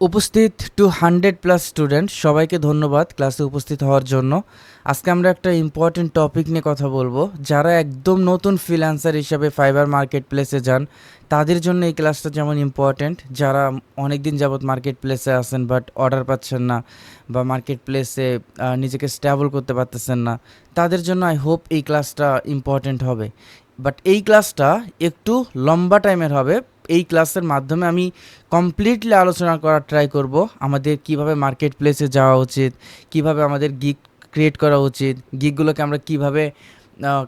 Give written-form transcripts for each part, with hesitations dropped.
উপস্থিত 200+ স্টুডেন্ট সবাইকে ধন্যবাদ ক্লাসে উপস্থিত হওয়ার জন্য। আজকে আমরা একটা ইম্পর্টেন্ট টপিক নিয়ে কথা বলবো। যারা একদম নতুন ফ্রিল্যান্সার হিসাবে ফাইবার মার্কেট প্লেসে যান তাদের জন্য এই ক্লাসটা যেমন ইম্পর্টেন্ট, যারা অনেক দিন যাবত মার্কেট প্লেসে আসেন বাট অর্ডার পাচ্ছেন না বা মার্কেট প্লেসে নিজেকে স্ট্যাবল করতে পারতেছেন না, তাদের জন্য আই হোপ এই ক্লাসটা ইম্পর্টেন্ট হবে। বাট এই ক্লাসটা একটু লম্বা টাইমের হবে। এই ক্লাসের মাধ্যমে আমি কমপ্লিটলি আলোচনা করার ট্রাই করব আমাদের কিভাবে মার্কেট প্লেসে যাওয়া উচিত, কিভাবে আমাদের গিগ ক্রিয়েট করা উচিত, গিগগুলোকে আমরা কিভাবে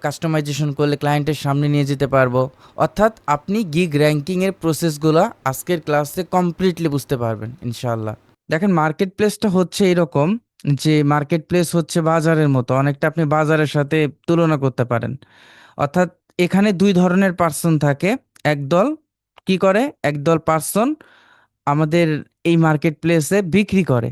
কাস্টমাইজেশন করলে ক্লায়েন্টের সামনে নিয়ে যেতে পারবো। অর্থাৎ আপনি গিগ র্যাঙ্কিংয়ের প্রসেসগুলো আজকের ক্লাসে কমপ্লিটলি বুঝতে পারবেন ইনশাআল্লাহ। দেখেন, মার্কেট প্লেসটা হচ্ছে এরকম যে মার্কেট প্লেস হচ্ছে বাজারের মতো, অনেকটা আপনি বাজারের সাথে তুলনা করতে পারেন। অর্থাৎ এখানে দুই ধরনের পার্সন থাকে। একদল কি করে, একদল পার্সন আমাদের এই মার্কেট প্লেসে বিক্রি করে,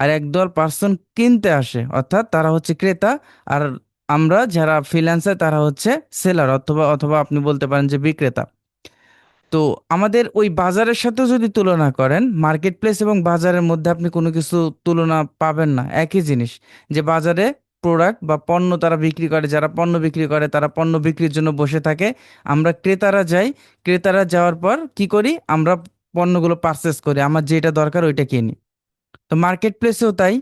আর একদল পার্সন কিনতে আসে, অর্থাৎ তারা হচ্ছে ক্রেতা। আর আমরা যারা ফ্রিল্যান্সার তারা হচ্ছে সেলার, অথবা অথবা আপনি বলতে পারেন যে বিক্রেতা। তো আমাদের ওই বাজারের সাথেও যদি তুলনা করেন, মার্কেট প্লেস এবং বাজারের মধ্যে আপনি কোনো কিছু তুলনা পাবেন না, একই জিনিস। যে বাজারে প্রোডাক্ট বা পণ্য তারা বিক্রি করে, যারা পণ্য বিক্রি করে তারা পণ্য বিক্রির জন্য বসে থাকে, আমরা ক্রেতারা যাই, ক্রেতারা যাওয়ার পর কি করি, আমরা পণ্যগুলো পারচেস করি, আমার যেটা দরকার ওইটা কিনি। তো মার্কেট প্লেসেও তাই,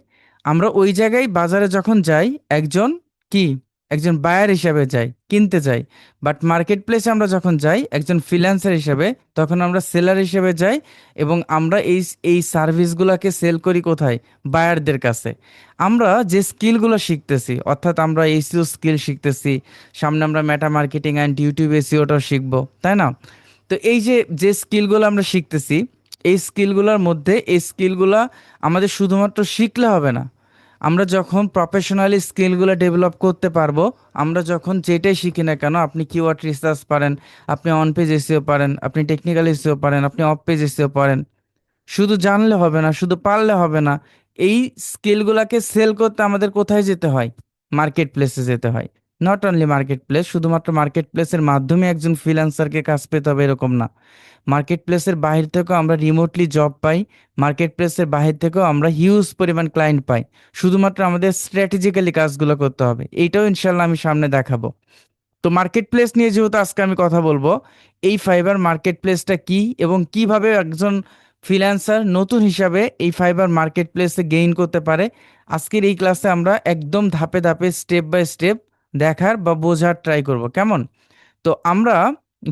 আমরা ওই জায়গায় বাজারে যখন যাই একজন কি, একজন বায়ার হিসাবে যাই, কিনতে যাই। বাট মার্কেট প্লেসে আমরা যখন যাই একজন ফ্রিল্যান্সার হিসাবে, তখন আমরা সেলার হিসেবে যাই। এবং আমরা এই এই সার্ভিসগুলোকে সেল করি কোথায়, বায়ারদের কাছে। আমরা যে স্কিলগুলো শিখতেছি, অর্থাৎ আমরা এসইও স্কিল শিখতেছি, সামনে আমরা মেটা মার্কেটিং অ্যান্ড ইউটিউব এসইওটাও শিখবো, তাই না? তো এই যে যে স্কিলগুলো আমরা শিখতেছি, এই স্কিলগুলোর মধ্যে এই স্কিলগুলো আমাদের শুধুমাত্র শিখলে হবে না, আমরা যখন প্রফেশনালি স্কিলগুলো ডেভেলপ করতে পারবো, আমরা যখন যেটাই শিখি না কেন, আপনি কিওয়ার্ড রিসার্চ পারেন, আপনি অন পেজ এসইও পারেন, আপনি টেকনিক্যাল এসইও পারেন, আপনি অফ পেজ এসইও পারেন, শুধু জানলে হবে না, শুধু পারলে হবে না। এই স্কিলগুলোকে সেল করতে আমাদের কোথায় যেতে হয়, মার্কেট প্লেসে যেতে হয়। নট অনলি মার্কেট প্লেস, শুধুমাত্র মার্কেট প্লেসের মাধ্যমে একজন ফ্রিল্যান্সারকে কাজ পেতে হবে এরকম না। মার্কেট প্লেসের বাহির থেকেও আমরা রিমোটলি জব পাই, মার্কেট প্লেসের বাহির থেকেও আমরা হিউজ পরিমাণ ক্লায়েন্ট পাই। শুধুমাত্র আমাদের স্ট্র্যাটেজিক্যালি কাজগুলো করতে হবে, এইটাও ইনশাল্লাহ আমি সামনে দেখাবো। তো মার্কেট প্লেস নিয়ে যেহেতু আজকে আমি কথা বলবো, এই ফাইবার মার্কেট প্লেসটা কি এবং কিভাবে একজন ফ্রিল্যান্সার নতুন হিসাবে এই ফাইবার মার্কেট প্লেসে গেইন করতে পারে, আজকের এই ক্লাসে আমরা একদম ধাপে ধাপে স্টেপ বাই স্টেপ দেখার বা বোঝার ট্রাই করব, কেমন? তো আমরা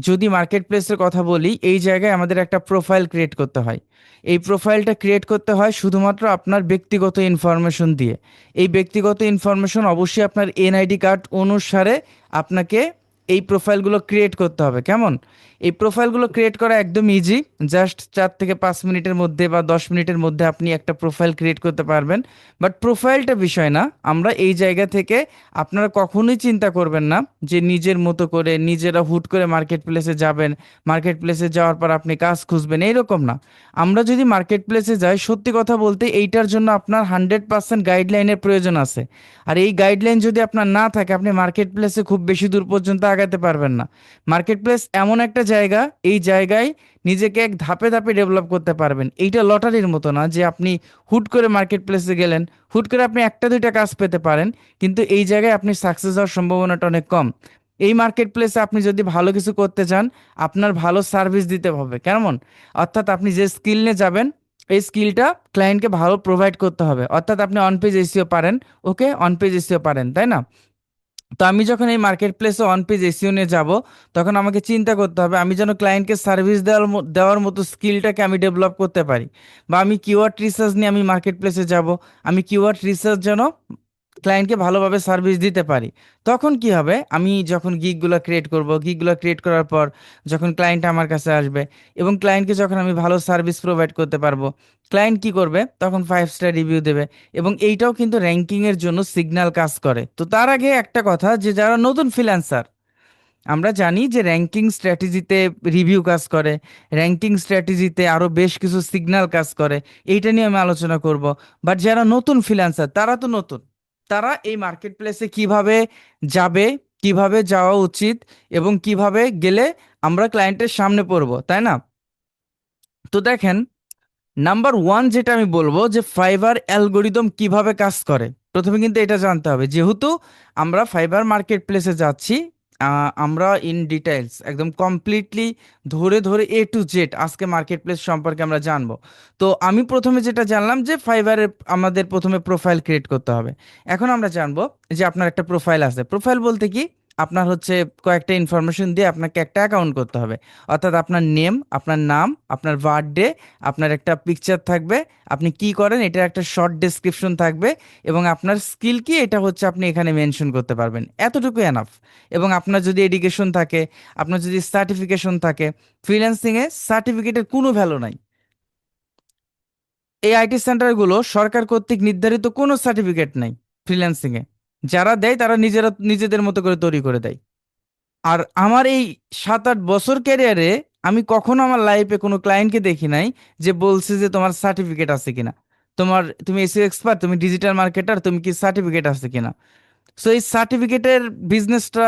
যদি মার্কেট প্লেসের কথা বলি, এই জায়গায় আমাদের একটা প্রোফাইল ক্রিয়েট করতে হয়। এই প্রোফাইলটা ক্রিয়েট করতে হয় শুধুমাত্র আপনার ব্যক্তিগত ইনফরমেশন দিয়ে। এই ব্যক্তিগত ইনফরমেশন অবশ্যই আপনার এনআইডি কার্ড অনুসারে আপনাকে এই প্রোফাইলগুলো ক্রিয়েট করতে হবে, কেমন? এই প্রোফাইলগুলো ক্রিয়েট করা একদম ইজি, জাস্ট 4 থেকে 5 মিনিটের মধ্যে বা 10 মিনিটের মধ্যে আপনি একটা প্রোফাইল ক্রিয়েট করতে পারবেন। বাট প্রোফাইলটা বিষয় না, আমরা এই জায়গা থেকে, আপনারা কখনোই চিন্তা করবেন না যে নিজের মতো করে নিজেরা হুট করে মার্কেট প্লেসে যাবেন, মার্কেট প্লেসে যাওয়ার পর আপনি কাজ খুঁজবেন, এইরকম না। আমরা যদি মার্কেট প্লেসে যাই, সত্যি কথা বলতে এইটার জন্য আপনার 100% গাইডলাইনের প্রয়োজন আছে। আর এই গাইডলাইন যদি আপনার না থাকে, আপনি মার্কেট প্লেসে খুব বেশি দূর পর্যন্ত আগাতে পারবেন না। মার্কেট প্লেস এমন একটা জায়গা, এই জায়গায় নিজেকে এক ধাপে ধাপে ডেভেলপ করতে পারবেন। এইটা লটারির মতো না যে আপনি হুট করে মার্কেট প্লেসে গেলেন, হুট করে আপনি একটা দুইটা কাজ পেতে পারেন, কিন্তু এই জায়গায় আপনি সাকসেস হওয়ার সম্ভাবনাটা অনেক কম। এই মার্কেট প্লেসে আপনি যদি ভালো কিছু করতে চান, আপনার ভালো সার্ভিস দিতে হবে, কেমন? অর্থাৎ আপনি যে স্কিল নিয়ে যাবেন, এই স্কিলটা ক্লায়েন্টকে ভালো প্রোভাইড করতে হবে। অর্থাৎ আপনি অন পেজ এসইও পারেন, ওকে, অন পেজ এসইও পারেন, তাই না? তো আমি যখন এই মার্কেট প্লেসে অন পেজ এসইও নিয়ে যাব, তখন আমাকে চিন্তা করতে হবে আমি যেন ক্লায়েন্টকে সার্ভিস দেওয়ার মতো স্কিলটাকে আমি ডেভেলপ করতে পারি। বা আমি কিওয়ার্ড রিসার্চ নিয়ে আমি মার্কেট প্লেসে যাব, আমি কিওয়ার্ড রিসার্চ যেন ক্লায়েন্টকে ভালোভাবে সার্ভিস দিতে পারি। তখন কি হবে, আমি যখন গিগগুলো ক্রিয়েট করব, গিগগুলো ক্রিয়েট করার পর যখন ক্লায়েন্ট আমার কাছে আসবে এবং ক্লায়েন্টকে যখন আমি ভালো সার্ভিস প্রোভাইড করতে পারবো, ক্লায়েন্ট কি করবে, তখন 5 স্টার রিভিউ দেবে। এবং এইটাও কিন্তু র্যাঙ্কিং এর জন্য সিগন্যাল কাজ করে। তো তার আগে একটা কথা, যে যারা নতুন ফ্রিল্যান্সার, আমরা জানি যে র্যাঙ্কিং স্ট্র্যাটেজিতে রিভিউ কাজ করে, র্যাঙ্কিং স্ট্র্যাটেজিতে আরও বেশ কিছু সিগন্যাল কাজ করে, এইটা নিয়ে আমি আলোচনা করব। বাট যারা নতুন ফ্রিল্যান্সার, তারা তো নতুন, তারা এই মার্কেট প্লেসে কিভাবে যাবে, কিভাবে যাওয়া উচিত এবং কিভাবে গেলে আমরা ক্লায়েন্টের সামনে পড়ব, তাই না? তো দেখেন, নাম্বার ওয়ান যেটা আমি বলবো যে ফাইবার অ্যালগোরিদম কিভাবে কাজ করে, প্রথমে কিন্তু এটা জানতে হবে। যেহেতু আমরা ফাইবার মার্কেট প্লেসে যাচ্ছি, আমরা ইন ডিটেলস একদম কমপ্লিটলি ধরে ধরে এ টু জেড আজকে মার্কেট প্লেস সম্পর্কে আমরা জানবো। তো আমি প্রথমে যেটা জানলাম যে ফাইবারে আমাদের প্রথমে প্রোফাইল ক্রিয়েট করতে হবে। এখন আমরা জানবো যে আপনার একটা প্রোফাইল আছে। প্রোফাইল বলতে কি, আপনার হচ্ছে কয়েকটা ইনফরমেশন দিয়ে আপনাকে একটা অ্যাকাউন্ট করতে হবে। অর্থাৎ আপনার নেম, আপনার নাম, আপনার বার্থডে, আপনার একটা পিকচার থাকবে, আপনি কি করেন এটার একটা শর্ট ডেসক্রিপশন থাকবে, এবং আপনার স্কিল কি এটা হচ্ছে আপনি এখানে মেনশন করতে পারবেন, এতটুকু এনাফ। এবং আপনার যদি এডুকেশন থাকে, আপনার যদি সার্টিফিকেশন থাকে, ফ্রিল্যান্সিংয়ে সার্টিফিকেটের কোনো ভ্যালু নাই। এই আইটি সেন্টারগুলো সরকার কর্তৃক নির্ধারিত কোনো সার্টিফিকেট নাই ফ্রিল্যান্সিংয়ে। যারা দেয় তারা নিজেরা নিজেদের মতো করে তৈরি করে দেয়। আর আমার এই 7-8 বছর ক্যারিয়ারে আমি কখনো আমার লাইফে কোনো ক্লায়েন্টকে দেখি নাই যে বলছে যে তোমার সার্টিফিকেট আছে কিনা, তুমি এসইও এক্সপার্ট, তুমি ডিজিটাল মার্কেটার, তুমি কি সার্টিফিকেট আছে কিনা। সো এই সার্টিফিকেটের বিজনেসটা,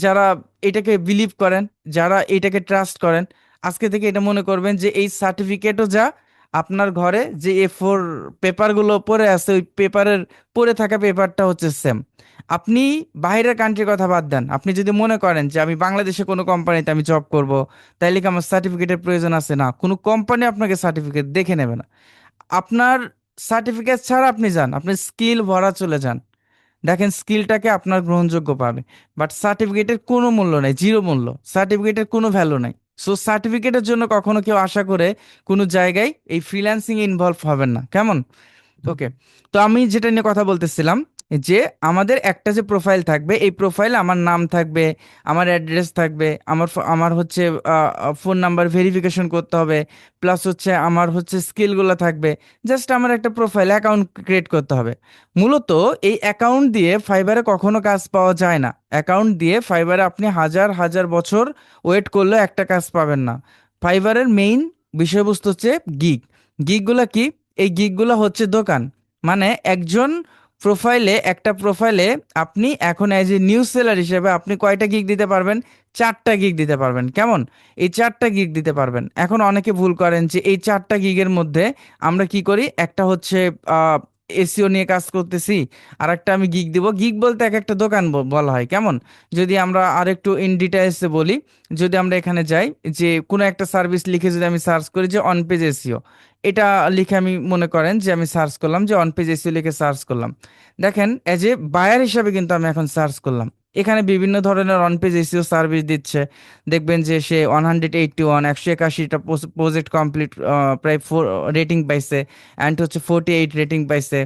যারা এটাকে বিলিভ করেন, যারা এটাকে ট্রাস্ট করেন, আজকে থেকে এটা মনে করবেন যে এই সার্টিফিকেটও যা, আপনার ঘরে যে A4 পেপারগুলো পড়ে আছে ওই পেপারের পড়ে থাকা পেপারটা হচ্ছে সেম। আপনি বাইরের কান্ট্রির কথা বাদ দেন, আপনি যদি মনে করেন যে আমি বাংলাদেশে কোনো কোম্পানিতে আমি জব করব, তাইলে কি আমার সার্টিফিকেটের প্রয়োজন আছে? না, কোনো কোম্পানি আপনাকে সার্টিফিকেট দেখে নেবে না। আপনার সার্টিফিকেট ছাড়া আপনি যান, আপনি স্কিল ভরা চলে যান, দেখেন স্কিলটাকে আপনার গ্রহণযোগ্য পাবে। বাট সার্টিফিকেটের কোনো মূল্য নেই, জিরো মূল্য, সার্টিফিকেটের কোনো ভ্যালু নাই। সো সার্টিফিকেটের জন্য কখনো কেউ আশা করে কোনো জায়গায় এই ফ্রিল্যান্সিং ইনভলভ হবেন না, কেমন? ওকে। তো আমি যেটা নিয়ে কথা বলতেছিলাম, যে আমাদের একটা যে প্রোফাইল থাকবে, এই প্রোফাইলে আমার নাম থাকবে, আমার অ্যাড্রেস থাকবে, আমার হচ্ছে ফোন নাম্বার ভেরিফিকেশন করতে হবে, প্লাস হচ্ছে আমার হচ্ছে স্কিলগুলো থাকবে। জাস্ট আমার একটা প্রোফাইল অ্যাকাউন্ট ক্রিয়েট করতে হবে। মূলত এই অ্যাকাউন্ট দিয়ে ফাইবারে কখনো কাজ পাওয়া যায় না। অ্যাকাউন্ট দিয়ে ফাইবারে আপনি হাজার হাজার বছর ওয়েট করলেও একটা কাজ পাবেন না। ফাইবারের মেইন বিষয়বস্তু হচ্ছে গিগ। গিগগুলো কি? এই গিগগুলো হচ্ছে দোকান। মানে একজন একটা প্রোফাইলে আপনি এখন অ্যাজ এ নিউজ সেলার হিসেবে আপনি কয়টা গিগ দিতে পারবেন? 4টা গিগ দিতে পারবেন, কেমন? এই 4টা গিগ দিতে পারবেন। এখন অনেকে ভুল করেন যে এই 4টা গিগের মধ্যে আমরা কি করি, একটা হচ্ছে এসিও নিয়ে কাজ করতেছি, আর একটা আমি গিগ দিব। গিগ বলতে এক একটা দোকান বলা হয়, কেমন? যদি আমরা আরেকটু ইন ডিটেলসে বলি, যদি আমরা এখানে যাই, যে কোনো একটা সার্ভিস লিখে যদি আমি সার্চ করি যে অন পেজ এসিও, এটা লিখে আমি মনে করেন যে আমি সার্চ করলাম, যে অন পেজ এসইও লিখে সার্চ করলাম। দেখেন এজ এ বায়ার হিসাবে কিন্তু আমি এখন সার্চ করলাম, এখানে বিভিন্ন ধরনের অন পেজ এসইও সার্ভিস দিচ্ছে। দেখবেন যে সে 181 প্রজেক্ট কমপ্লিট, প্রায় 4 রেটিং পাইছে, অ্যান্ড হচ্ছে 48 রেটিং পাইছে।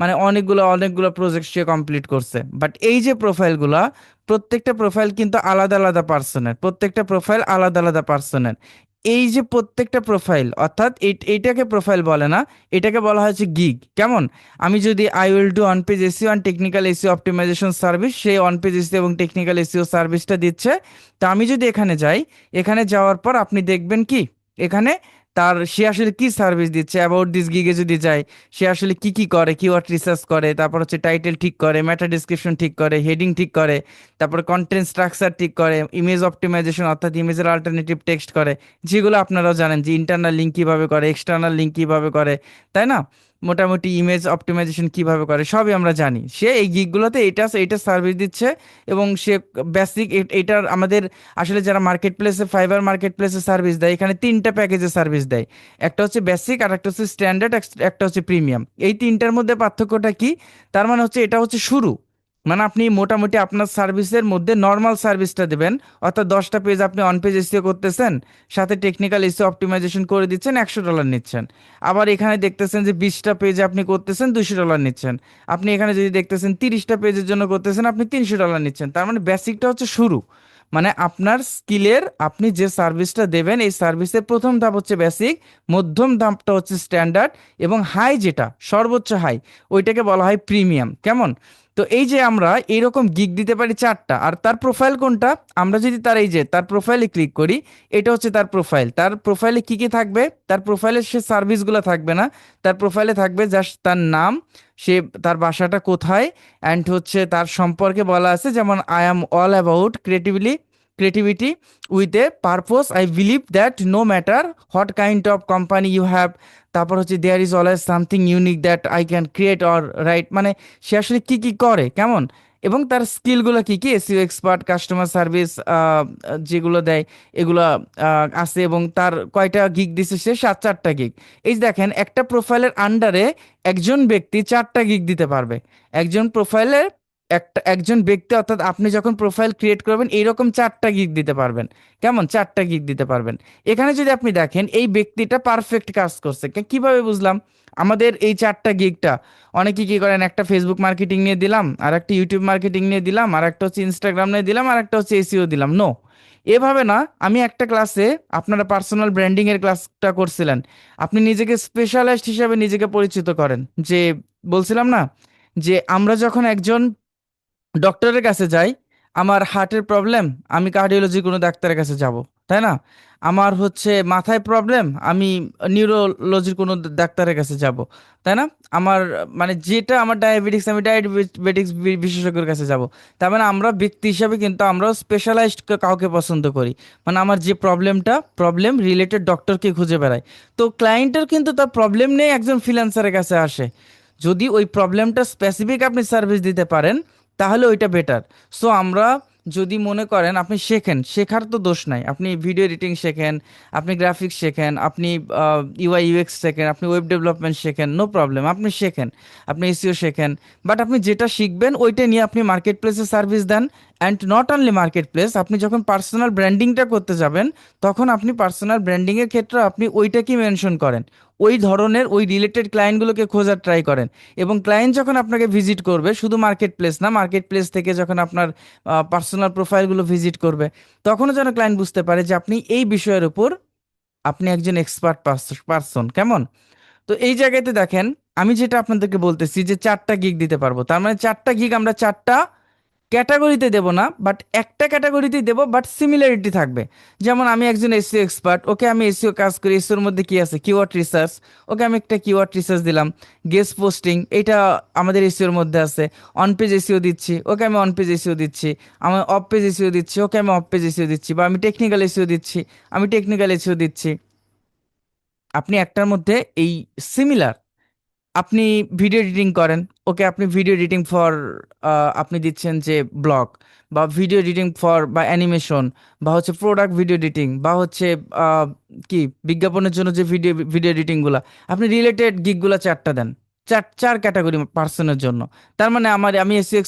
মানে অনেকগুলো অনেকগুলো প্রজেক্ট সে কমপ্লিট করছে। বাট এই যে প্রোফাইলগুলা, প্রত্যেকটা প্রোফাইল কিন্তু আলাদা আলাদা পার্সনের, প্রত্যেকটা প্রোফাইল আলাদা আলাদা পার্সনের। এই যে প্রত্যেকটা প্রোফাইল, অর্থাৎ এইটাকে প্রোফাইল বলে না, এটাকে বলা হয়েছে গিগ, কেমন? আমি যদি I will do on page SEO and technical SEO optimization service, সেই অন পেজ এসইও এবং টেকনিক্যাল এসইও সার্ভিসটা দিচ্ছে। তা আমি যদি এখানে যাই, এখানে যাওয়ার পর আপনি দেখবেন কি, এখানে সে আসলে কি সার্ভিস দিচ্ছে, অ্যাবাউট দিস গিগে যদি যাই, সে আসলে কি কি করে, কিওয়ার্ড রিসার্চ করে, তারপর হচ্ছে টাইটেল ঠিক করে, মেটা ডিসক্রিপশন ঠিক করে, হেডিং ঠিক করে, তারপর কন্টেন্ট স্ট্রাকচার ঠিক করে, ইমেজ অপটিমাইজেশন অর্থাৎ ইমেজের অল্টারনেটিভ টেক্সট করে, যেগুলো আপনারাও জানেন যে ইন্টারনাল লিঙ্ক কিভাবে করে, এক্সটার্নাল লিঙ্ক কিভাবে করে, তাই না? মোটামুটি ইমেজ অপটিমাইজেশন কিভাবে করে সবই আমরা জানি। সে এই গিগগুলোতে এটা সার্ভিস দিচ্ছে, এবং সে বেসিক এটার আমাদের আসলে যারা মার্কেট প্লেসে, ফাইবার মার্কেট প্লেসে সার্ভিস দেয়, এখানে 3টা প্যাকেজে সার্ভিস দেয়। একটা হচ্ছে বেসিক, আর একটা হচ্ছে স্ট্যান্ডার্ড, একটা হচ্ছে প্রিমিয়াম। এই 3টার মধ্যে পার্থক্যটা কি? তার মানে হচ্ছে এটা হচ্ছে শুরু, মানে আপনি মোটামুটি আপনার সার্ভিসের মধ্যে নর্মাল সার্ভিসটা দেবেন, অর্থাৎ 10টা পেজ আপনি অন পেজ এসইও করতেছেন, সাথে টেকনিক্যাল এসইও অপটিমাইজেশন করে দিচ্ছেন, $100 নিচ্ছেন। আবার এখানে দেখতেছেন যে 20টা পেজ আপনি করতেছেন, $200 নিচ্ছেন। আপনি এখানে যদি দেখতেছেন 30টা পেজের জন্য করতেছেন, আপনি $300 নিচ্ছেন। তার মানে বেসিকটা হচ্ছে শুরু, মানে আপনার স্কিলের আপনি যে সার্ভিসটা দেবেন এই সার্ভিসের প্রথম ধাপ হচ্ছে বেসিক, মধ্যম ধাপটা হচ্ছে স্ট্যান্ডার্ড, এবং হাই যেটা সর্বোচ্চ হাই, ওইটাকে বলা হয় প্রিমিয়াম, কেমন? তো এই যে আমরা এইরকম গিগ দিতে পারি 4টা। আর তার প্রোফাইল কোনটা? আমরা যদি তার প্রোফাইলে ক্লিক করি, এটা হচ্ছে তার প্রোফাইল। তার প্রোফাইলে কি কি থাকবে? তার প্রোফাইলে সে সার্ভিসগুলো থাকবে না, তার প্রোফাইলে থাকবে জাস্ট তার নাম, সে তার বাসাটা কোথায়, অ্যান্ড হচ্ছে তার সম্পর্কে বলা আছে, যেমন I am all about creativity with a purpose. I believe that no matter what kind of company you have, তারপর হচ্ছে there is always something unique that I can create or write, মানে সে আসলে কি কি করে কেমন, এবং তার স্কিলগুলো কি কি, এসইও এক্সপার্ট, কাস্টমার সার্ভিস যেগুলো দেয় এগুলো আছে, এবং তার কয়টা গিগ দিছে সে 4টা গিগ। এই যে দেখেন একটা প্রোফাইলের আন্ডারে একজন ব্যক্তি 4টা গিগ দিতে পারবে। একজন প্রোফাইলে একজন ব্যক্তি, অর্থাৎ আপনি যখন প্রোফাইল ক্রিয়েট করবেন এইরকম 4টা গিগ দিতে পারবেন। কেমন 4টা গিগ দিতে পারবেন। এখানে যদি আপনি দেখেন এই ব্যক্তিটা পারফেক্ট কাজ করছে, কিভাবে বুঝলাম? আমাদের এই 4টা গিগটা অনেকে কি করেন, একটা ফেসবুক মার্কেটিং নিয়ে দিলাম, আর একটা ইউটিউব মার্কেটিং নিয়ে দিলাম, আর একটা হচ্ছে ইনস্টাগ্রাম নিয়ে দিলাম, আর একটা হচ্ছে এসইও দিলাম। নো, এভাবে না। আমি একটা ক্লাসে, আপনারা পার্সোনাল ব্র্যান্ডিং এর ক্লাসটা করছিলেন, আপনি নিজেকে স্পেশালাইজড হিসাবে নিজেকে পরিচিত করেন। যে বলছিলাম না, যে আমরা যখন একজন ডক্টরের কাছে যাই, আমার হার্টের প্রবলেম, আমি কার্ডিওলজি কোনো ডাক্তারের কাছে যাব, তাই না? আমার হচ্ছে মাথায় প্রবলেম, আমি নিউরোলজির কোনো ডাক্তারের কাছে যাব, তাই না? আমার মানে যেটা আমার ডায়াবেটিক্স, আমি ডায়াবেটিক্স বিশেষজ্ঞের কাছে যাব। তার মানে আমরা ব্যক্তি হিসাবে কিন্তু আমরাও স্পেশালাইজড কাউকে পছন্দ করি। মানে আমার যে প্রবলেম রিলেটেড ডক্টরকে খুঁজে বেড়াই। তো ক্লায়েন্টের কিন্তু তার প্রবলেম নেই, একজন ফ্রিল্যান্সারের কাছে আসে। যদি ওই প্রবলেমটা স্পেসিফিক আপনি সার্ভিস দিতে পারেন তাহলে ওইটা বেটার। সো আমরা যদি মনে করেন আপনি শেখেন, শেখার তো দোষ নাই, আপনি ভিডিও এডিটিং শেখেন, আপনি গ্রাফিক্স শেখেন, আপনি ইউআই ইউএক্স শেখেন, আপনি ওয়েব ডেভেলপমেন্ট শেখেন, নো প্রবলেম, আপনি শেখেন, আপনি এসইও শেখেন। বাট আপনি যেটা শিখবেন ওইটা নিয়ে আপনি মার্কেট প্লেসে সার্ভিস দেন। And not only marketplace, আপনি যখন পার্সোনাল ব্র্যান্ডিংটা করতে যাবেন তখন আপনি পার্সোনাল ব্র্যান্ডিংয়ের ক্ষেত্রে আপনি ওইটাকেই মেনশন করেন, ওই ধরনের ওই রিলেটেড ক্লায়েন্টগুলোকে খোঁজার ট্রাই করেন। এবং ক্লায়েন্ট যখন আপনাকে ভিজিট করবে, শুধু মার্কেট প্লেস না, মার্কেট প্লেস থেকে যখন আপনার পার্সোনাল প্রোফাইলগুলো ভিজিট করবে, তখনও যেন ক্লায়েন্ট বুঝতে পারে যে আপনি এই বিষয়ের উপর আপনি একজন এক্সপার্ট পার্সন। কেমন? তো এই জায়গাতে দেখেন, আমি যেটা আপনাদেরকে বলতেছি যে 4টা গিগ দিতে পারবো, তার মানে 4টা গিগ আমরা 4টা ক্যাটাগরিতে দেব না, বাট একটা ক্যাটাগরিতেই দেব, বাট সিমিলারিটি থাকবে। যেমন আমি একজন এসইও এক্সপার্ট, ওকে আমি এসইও কাজ করি, এসইওর মধ্যে কি আছে, কিওয়ার্ড রিসার্চ, ওকে আমি একটা কিওয়ার্ড রিসার্চ দিলাম। গেস্ট পোস্টিং, এটা আমাদের এসইওর মধ্যে আছে। অন পেজ এসইও দিচ্ছি, ওকে আমি অন পেজ এসইও দিচ্ছি। আমি অফ পেজ এসইও দিচ্ছি, ওকে আমি অফ পেজ এসইও দিচ্ছি। বা আমি টেকনিক্যাল এসইও দিচ্ছি, আমি টেকনিক্যাল এসইও দিচ্ছি। আপনি একটার মধ্যে এই সিমিলার, আপনি ভিডিও এডিটিং করেন, ওকে আপনি ভিডিও এডিটিং ফর, আপনি দিচ্ছেন যে ব্লগ, বা ভিডিও এডিটিং ফর বা অ্যানিমেশন, বা হচ্ছে প্রোডাক্ট ভিডিও এডিটিং, বা হচ্ছে আহ, কি বিজ্ঞাপনের জন্য যে ভিডিও এডিটিংগুলো, আপনি রিলেটেড গিগগুলো 4টা দেন। চার চার ক্যাটাগরি পার্সনের জন্য। তার মানে আমি এসইও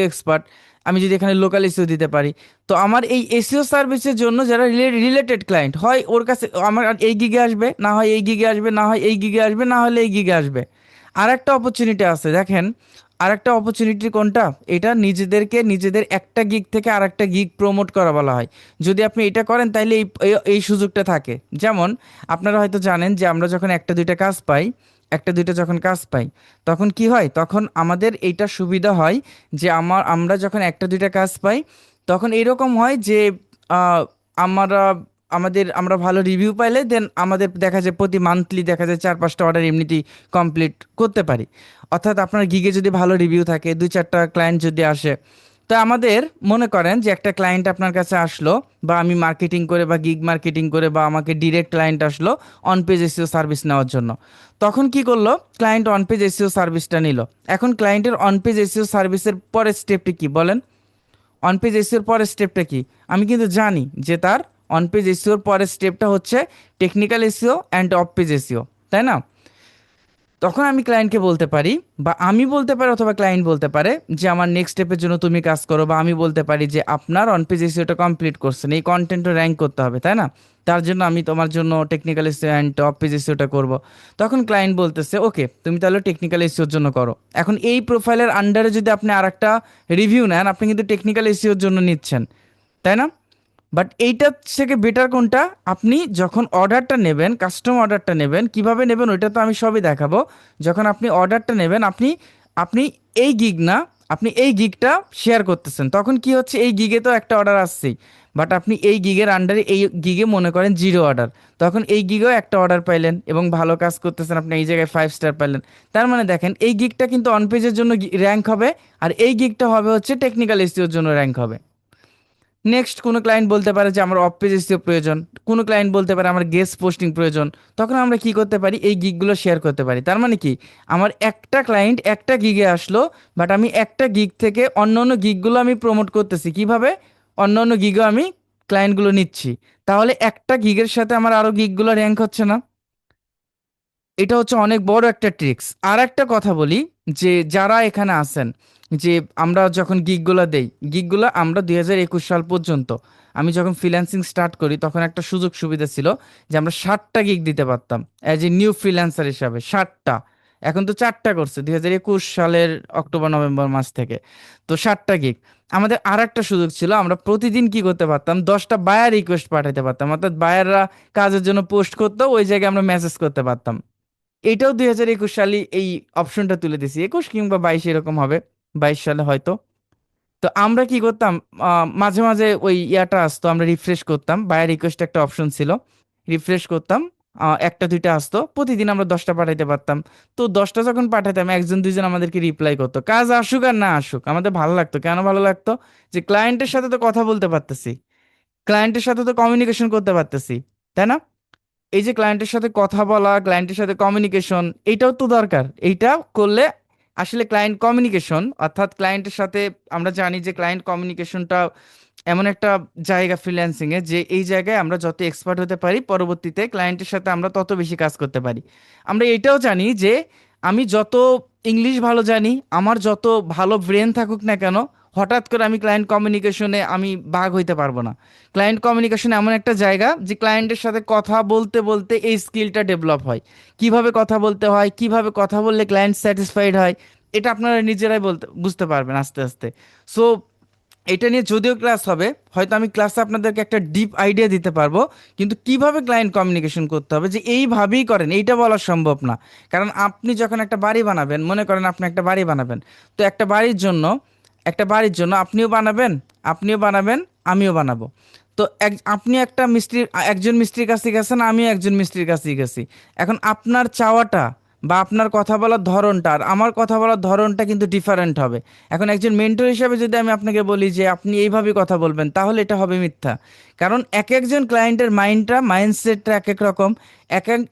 এক্সপার্ট, আমি যদি এখানে লোকাল এসইও দিতে পারি, তো আমার এই এসইও সার্ভিসের জন্য যারা রিলেটেড ক্লায়েন্ট হয় ওর কাছে আমার এই গিগে আসবে, না হয় এই গিগে আসবে, না হয় এই গিগে আসবে, না হলে এই গিগে আসবে। আর একটা অপরচুনিটি আছে দেখেন, আর একটা অপরচুনিটি কোনটা, এটা নিজেদের একটা গিগ থেকে আর একটা গিগ প্রমোট করা বলা হয়। যদি আপনি এটা করেন তাহলে এই সুযোগটা থাকে। যেমন আপনারা হয়তো জানেন যে আমরা যখন একটা দুইটা কাজ পাই, একটা দুইটা যখন কাজ পাই, তখন কি হয়, তখন আমাদের এইটা সুবিধা হয় যে আমরা যখন একটা দুইটা কাজ পাই, তখন এরকম হয় যে আহ, আমরা আমরা ভালো রিভিউ পাইলে দেন আমাদের দেখা যায় প্রতি মান্থলি দেখা যায় 4-5টা অর্ডার এমনিতেই কমপ্লিট করতে পারি। অর্থাৎ আপনার গিগে যদি ভালো রিভিউ থাকে, 2-4টা ক্লায়েন্ট যদি আসে, তো আমাদের মনে করেন যে একটা ক্লায়েন্ট আপনার কাছে আসলো, বা আমি মার্কেটিং করে বা গিগ মার্কেটিং করে, বা আমাকে ডিরেক্ট ক্লায়েন্ট আসলো অন পেজ এসইও সার্ভিস নেওয়ার জন্য। তখন কি করলো, ক্লায়েন্ট অন পেজ এসইও সার্ভিসটা নিল। এখন ক্লায়েন্টের অন পেজ এসইও সার্ভিসের পরের স্টেপটি কি বলেন? অন পেজ এসইওর পরের স্টেপটা কি? আমি কিন্তু জানি যে তার অন পেজ এসইওর পরের স্টেপটা হচ্ছে technical SEO and off page SEO, তাই না? তখন আমি ক্লায়েন্টকে বলতে পারি, বা আমি বলতে পারি, অথবা ক্লায়েন্ট বলতে পারে যে আমার নেক্সট স্টেপের জন্য তুমি কাজ করো, বা আমি বলতে পারি যে আপনার অন পেজ এসইওটা কমপ্লিট করছেন, এই কন্টেন্টও র্যাঙ্ক করতে হবে, তাই না? তার জন্য আমি তোমার জন্য technical SEO and off page এসইওটা করবো। তখন ক্লায়েন্ট বলতেছে ওকে তুমি তাহলে টেকনিক্যাল এসইওর জন্য করো। এখন এই প্রোফাইলের আন্ডারে যদি আপনি আরেকটা রিভিউ নেন, আপনি কিন্তু টেকনিক্যাল এসইওর জন্য নিচ্ছেন, তাই না? বাট এইটার থেকে বেটার কোনটা, আপনি যখন অর্ডারটা নেবেন, কাস্টম অর্ডারটা নেবেন, কিভাবে নেবেন ওইটা তো আমি সবই দেখাবো। যখন আপনি অর্ডারটা নেবেন, আপনি আপনি এই গিগ না, আপনি এই গিগটা শেয়ার করতেছেন, তখন কি হচ্ছে, এই গিগে তো একটা অর্ডার আসছেই, বাট আপনি এই গিগের আন্ডারে এই গিগে মনে করেন 0 অর্ডার, তখন এই গিগেও একটা অর্ডার পাইলেন এবং ভালো কাজ করতেছেন, আপনি এই জায়গায় 5 স্টার পাইলেন। তার মানে দেখেন এই গিগটা কিন্তু অন পেজের জন্য র্যাঙ্ক হবে, আর এই গিগটা হবে হচ্ছে টেকনিক্যাল এসইওর জন্য র্যাঙ্ক হবে। নেক্সট কোনো ক্লায়েন্ট বলতে পারে যে আমার অফ পেজ এসিও প্রয়োজন, কোনো ক্লায়েন্ট বলতে পারে আমার গেস্ট পোস্টিং প্রয়োজন। তখন আমরা কি করতে পারি, এই গিগগুলো শেয়ার করতে পারি। তার মানে কি, আমার একটা ক্লায়েন্ট একটা গিগে আসলো, বাট আমি একটা গিগ থেকে অন্য অন্য গিগগুলো আমি প্রমোট করতেছি কিভাবে, অন্য অন্য গিগও আমি ক্লায়েন্টগুলো নিচ্ছি। তাহলে একটা গিগের সাথে আমার আরো গিগগুলো র্যাঙ্ক হচ্ছে না? এটা হচ্ছে অনেক বড় একটা ট্রিক্স। আর একটা কথা বলি, যে যারা এখানে আছেন, যে আমরা যখন গিগগুলো দেই, গিগগুলো আমরা 2021 সাল পর্যন্ত, আমি যখন ফ্রিল্যান্সিং স্টার্ট করি তখন একটা সুযোগ সুবিধা ছিল যে আমরা 60টা গিগ দিতে পারতাম অ্যাজ এ নিউ ফ্রিল্যান্সার হিসাবে, 60টা। এখন তো 4টা করছে 2021 সালের অক্টোবর নভেম্বর মাস থেকে। তো 60টা গিগ। আমাদের আর একটা সুযোগ ছিল, আমরা প্রতিদিন কি করতে পারতাম, 10টা বায়ার রিকোয়েস্ট পাঠাতে পারতাম, অর্থাৎ বায়াররা কাজের জন্য পোস্ট করতো, ওই জায়গায় আমরা মেসেজ করতে পারতাম। এটাও 2021 সালে এই অপশনটা তুলে দিছি, 21 কিংবা 22 এরকম হবে, 22 সালে হয়তো। তো আমরা কি করতাম, মাঝে মাঝে ওই ইয়াটা আসতো, আমরা রিফ্রেশ করতাম, বায়ার রিকোয়েস্ট একটা অপশন ছিল, রিফ্রেশ করতাম, একটা দুইটা আসতো, প্রতিদিন আমরা 10টা পাঠাইতে পারতাম। তো 10টা যখন পাঠাতাম, একজন দুইজন আমাদেরকে রিপ্লাই করতো, কাজ আসুক আর না আসুক আমাদের ভালো লাগতো। কেন ভালো লাগতো? যে ক্লায়েন্টের সাথে তো কথা বলতে পারতেছি, ক্লায়েন্টের সাথে তো কমিউনিকেশন করতে পারতেছি, তাই না? এই যে ক্লায়েন্টের সাথে কথা বলা, ক্লায়েন্টের সাথে কমিউনিকেশন, এইটাও তো দরকার। এইটা করলে আসলে ক্লায়েন্ট কমিউনিকেশন, অর্থাৎ ক্লায়েন্টের সাথে, আমরা জানি যে ক্লায়েন্ট কমিউনিকেশনটা এমন একটা জায়গা ফ্রিল্যান্সিং এ, যে এই জায়গায় আমরা যত এক্সপার্ট হতে পারি, পরবর্তীতে ক্লায়েন্টের সাথে আমরা তত বেশি কাজ করতে পারি। আমরা এটাও জানি যে আমি যত ইংলিশ ভালো জানি, আমার যত ভালো ব্রেন থাকুক না কেন, হঠাৎ করে আমি ক্লায়েন্ট কমিউনিকেশনে আমি বাঘ হইতে পারবো না। ক্লায়েন্ট কমিউনিকেশন এমন একটা জায়গা যে ক্লায়েন্টের সাথে কথা বলতে বলতে এই স্কিলটা ডেভেলপ হয়। কিভাবে কথা বলতে হয়, কিভাবে কথা বললে ক্লায়েন্ট স্যাটিসফাইড হয়, এটা আপনারা নিজেরাই বলতে বুঝতে পারবেন আস্তে আস্তে। সো এটা নিয়ে যদিও ক্লাস হবে, হয়তো আমি ক্লাসে আপনাদেরকে একটা ডিপ আইডিয়া দিতে পারবো, কিন্তু কিভাবে ক্লায়েন্ট কমিউনিকেশন করতে হবে যে এইভাবেই করেন এইটা বলা সম্ভব না। কারণ আপনি যখন একটা বাড়ি বানাবেন, মনে করেন আপনি একটা বাড়ি বানাবেন, তো একটা বাড়ির জন্য আপনিও বানাবেন, আমিও বানাবো। তো আপনি একজন মিস্ত্রির কাছে গেছেন, আমিও একজন মিস্ত্রির কাছে গেছি। এখন আপনার চাওয়াটা বা আপনার কথা বলার ধরনটা আর আমার কথা বলার ধরনটা কিন্তু ডিফারেন্ট হবে। এখন একজন মেন্টর হিসেবে যদি আমি আপনাকে বলি যে আপনি এইভাবে কথা বলবেন, তাহলে এটা হবে মিথ্যা। কারণ এক একজন ক্লায়েন্টের মাইন্ডসেটটা এক এক রকম,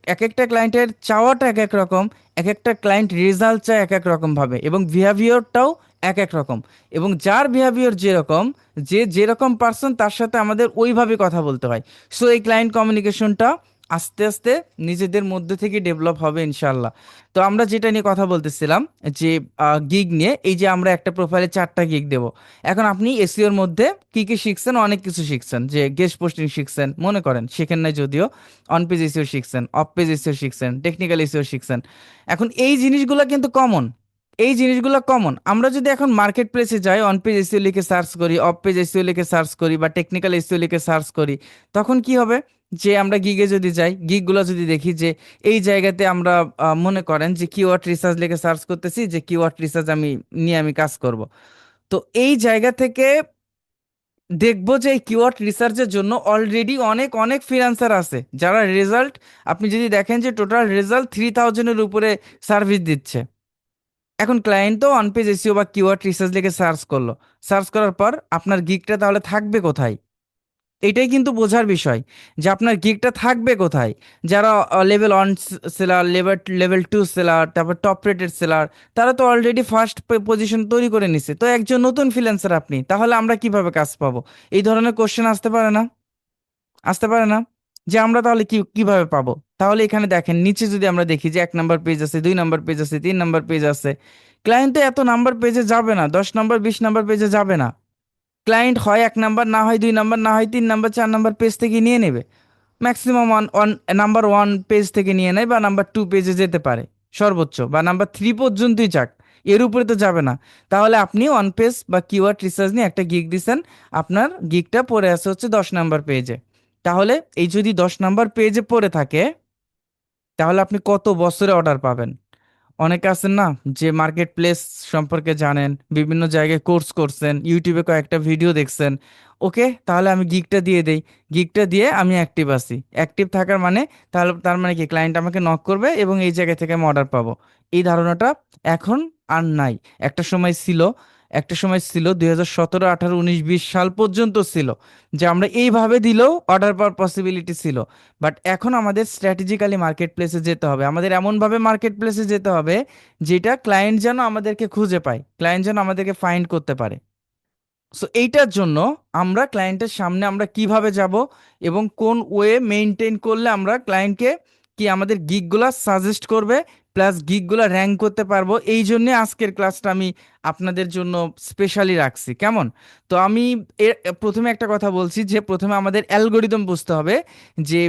এক একটা ক্লায়েন্টের চাওয়াটা এক এক রকম, এক একটা ক্লায়েন্ট রেজাল্ট চায় এক এক রকম ভাবে, এবং বিহেভিয়রটাও এক এক রকম। এবং যার বিহেভিয়র যেরকম, যে যেরকম পার্সন, তার সাথে আমাদের ওইভাবে কথা বলতে হয়। সো এই ক্লায়েন্ট কমিউনিকেশনটা আস্তে আস্তে নিজেদের মধ্যে থেকে ডেভেলপ হবে ইনশাল্লাহ। তো আমরা যেটা নিয়ে কথা বলতেছিলাম, যে গিগ নিয়ে, এই যে আমরা একটা প্রোফাইলে 4টা গিগ দেব। এখন আপনি এসইওর মধ্যে কি কি শিখছেন, অনেক কিছু শিখছেন, যে গেস্ট পোস্টিং শিখছেন, মনে করেন শেখেন নাই যদিও, অন পেজ এসইও শিখছেন, অফ পেজ এসইও শিখছেন, টেকনিক্যাল এসইও শিখছেন। এখন এই জিনিসগুলো কিন্তু কমন, এই জিনিসগুলো কমন। আমরা যদি এখন মার্কেট প্লেসে যাই, অন পেজ এসইও লিখে সার্চ করি, অফ পেজ এসইও লিখে সার্চ করি, বা টেকনিক্যাল এসইও লিখে সার্চ করি, তখন কি হবে, যে আমরা গিগে যদি যাই, গিগগুলো যদি দেখি যে এই জায়গাতে আমরা মনে করেন যে কিওয়ার্ড রিসার্চ লিখে সার্চ করতেছি, যে কিওয়ার্ড রিসার্চ আমি কাজ করব। তো এই জায়গা থেকে দেখবো যে এই কিওয়ার্ড রিসার্চের জন্য অলরেডি অনেক অনেক ফ্রিল্যান্সার আছে, যারা রেজাল্ট, আপনি যদি দেখেন যে টোটাল রেজাল্ট 3000-এর উপরে সার্ভিস দিচ্ছে। এখন ক্লায়েন্টও অন পেজ এসইও বা কিওয়ার্ড রিসার্চ লিখে সার্চ করলো, সার্চ করার পর আপনার গিগটা তাহলে থাকবে কোথায়? এটাই কিন্তু বোঝার বিষয়, যে আপনার গিগটা থাকবে কোথায়। যারা লেভেল 1 সেলার, লেভেল 2 সেলার, তারপর টপ রেটেড সেলার, তারা তো অলরেডি ফার্স্ট পজিশন তৈরি করে নিছে। তো একজন নতুন ফ্রিল্যান্সার আপনি, তাহলে আমরা কিভাবে কাজ পাবো? এই ধরনের কোশ্চেন আসতে পারে না? আসতে পারে না? যে আমরা তাহলে কিভাবে পাবো? তাহলে এখানে দেখেন নিচে যদি আমরা দেখি যে 1 নাম্বার পেজ আছে, 2 নাম্বার পেজ আছে, 3 নাম্বার পেজ আছে। ক্লায়েন্ট তো এত নাম্বার পেজে যাবে না, 10 নাম্বার 20 নাম্বার পেজে যাবে না। ক্লায়েন্ট হয় 1 নাম্বার, না হয় 2 নাম্বার, না হয় 3 নাম্বার, 4 নাম্বার পেজ থেকে নিয়ে নেবে। Maximum one one number 1 page থেকে নিয়ে নেয়, বা নাম্বার 2 পেজে যেতে পারে সর্বোচ্চ, বা নাম্বার 3 পর্যন্তই যাক, এর উপরে তো যাবে না। তাহলে আপনি অন পেজ বা কিওয়ার্ড রিসার্চ নিয়ে একটা গিগ দিছেন, আপনার গিগটা পড়ে আছে হচ্ছে 10 নাম্বার পেজে। তাহলে এই যদি 10 নাম্বার পেজে পড়ে থাকে, তাহলে আপনি কত বছরে অর্ডার পাবেন? অনেকে আছেন না, যে মার্কেট প্লেস সম্পর্কে জানেন, বিভিন্ন জায়গায় কোর্স করছেন, ইউটিউবে কয়েকটা ভিডিও দেখছেন, ওকে তাহলে আমি গিগটা দিয়ে দেই, গিগটা দিয়ে আমি অ্যাক্টিভ আছি। অ্যাক্টিভ থাকার মানে, তাহলে তার মানে কি, ক্লায়েন্ট আমাকে নক করবে এবং এই জায়গা থেকে আমি অর্ডার পাবো। এই ধারণাটা এখন আর নাই, একটা সময় ছিল। একটা সময় ছিল 2017, 18, 19, 20 সাল পর্যন্ত ছিল যে আমরা এইভাবে দিলেও অর্ডার পাওয়ার পসিবিলিটি ছিল। বাট এখন আমাদের স্ট্র্যাটেজিক্যালি মার্কেট প্লেসে যেতে হবে, আমাদের এমনভাবে মার্কেট প্লেসে যেতে হবে যেটা ক্লায়েন্ট যেন আমাদেরকে খুঁজে পায়, ক্লায়েন্ট যেন আমাদেরকে ফাইন্ড করতে পারে। সো এইটার জন্য আমরা ক্লায়েন্টের সামনে আমরা কিভাবে যাব এবং কোন ওয়ে মেনটেন করলে আমরা ক্লায়েন্টকে কি আমাদের গিগগুলা সাজেস্ট করবে, প্লাস গিগগুলা র্যাঙ্ক করতে পারবো, এই জন্য আজকের ক্লাসটা আমি আপনাদের জন্য স্পেশালি রাখছি। কেমন? তো আমি এর প্রথমে একটা কথা বলছি যে প্রথমে আমাদের অ্যালগোরিদম বুঝতে হবে। যে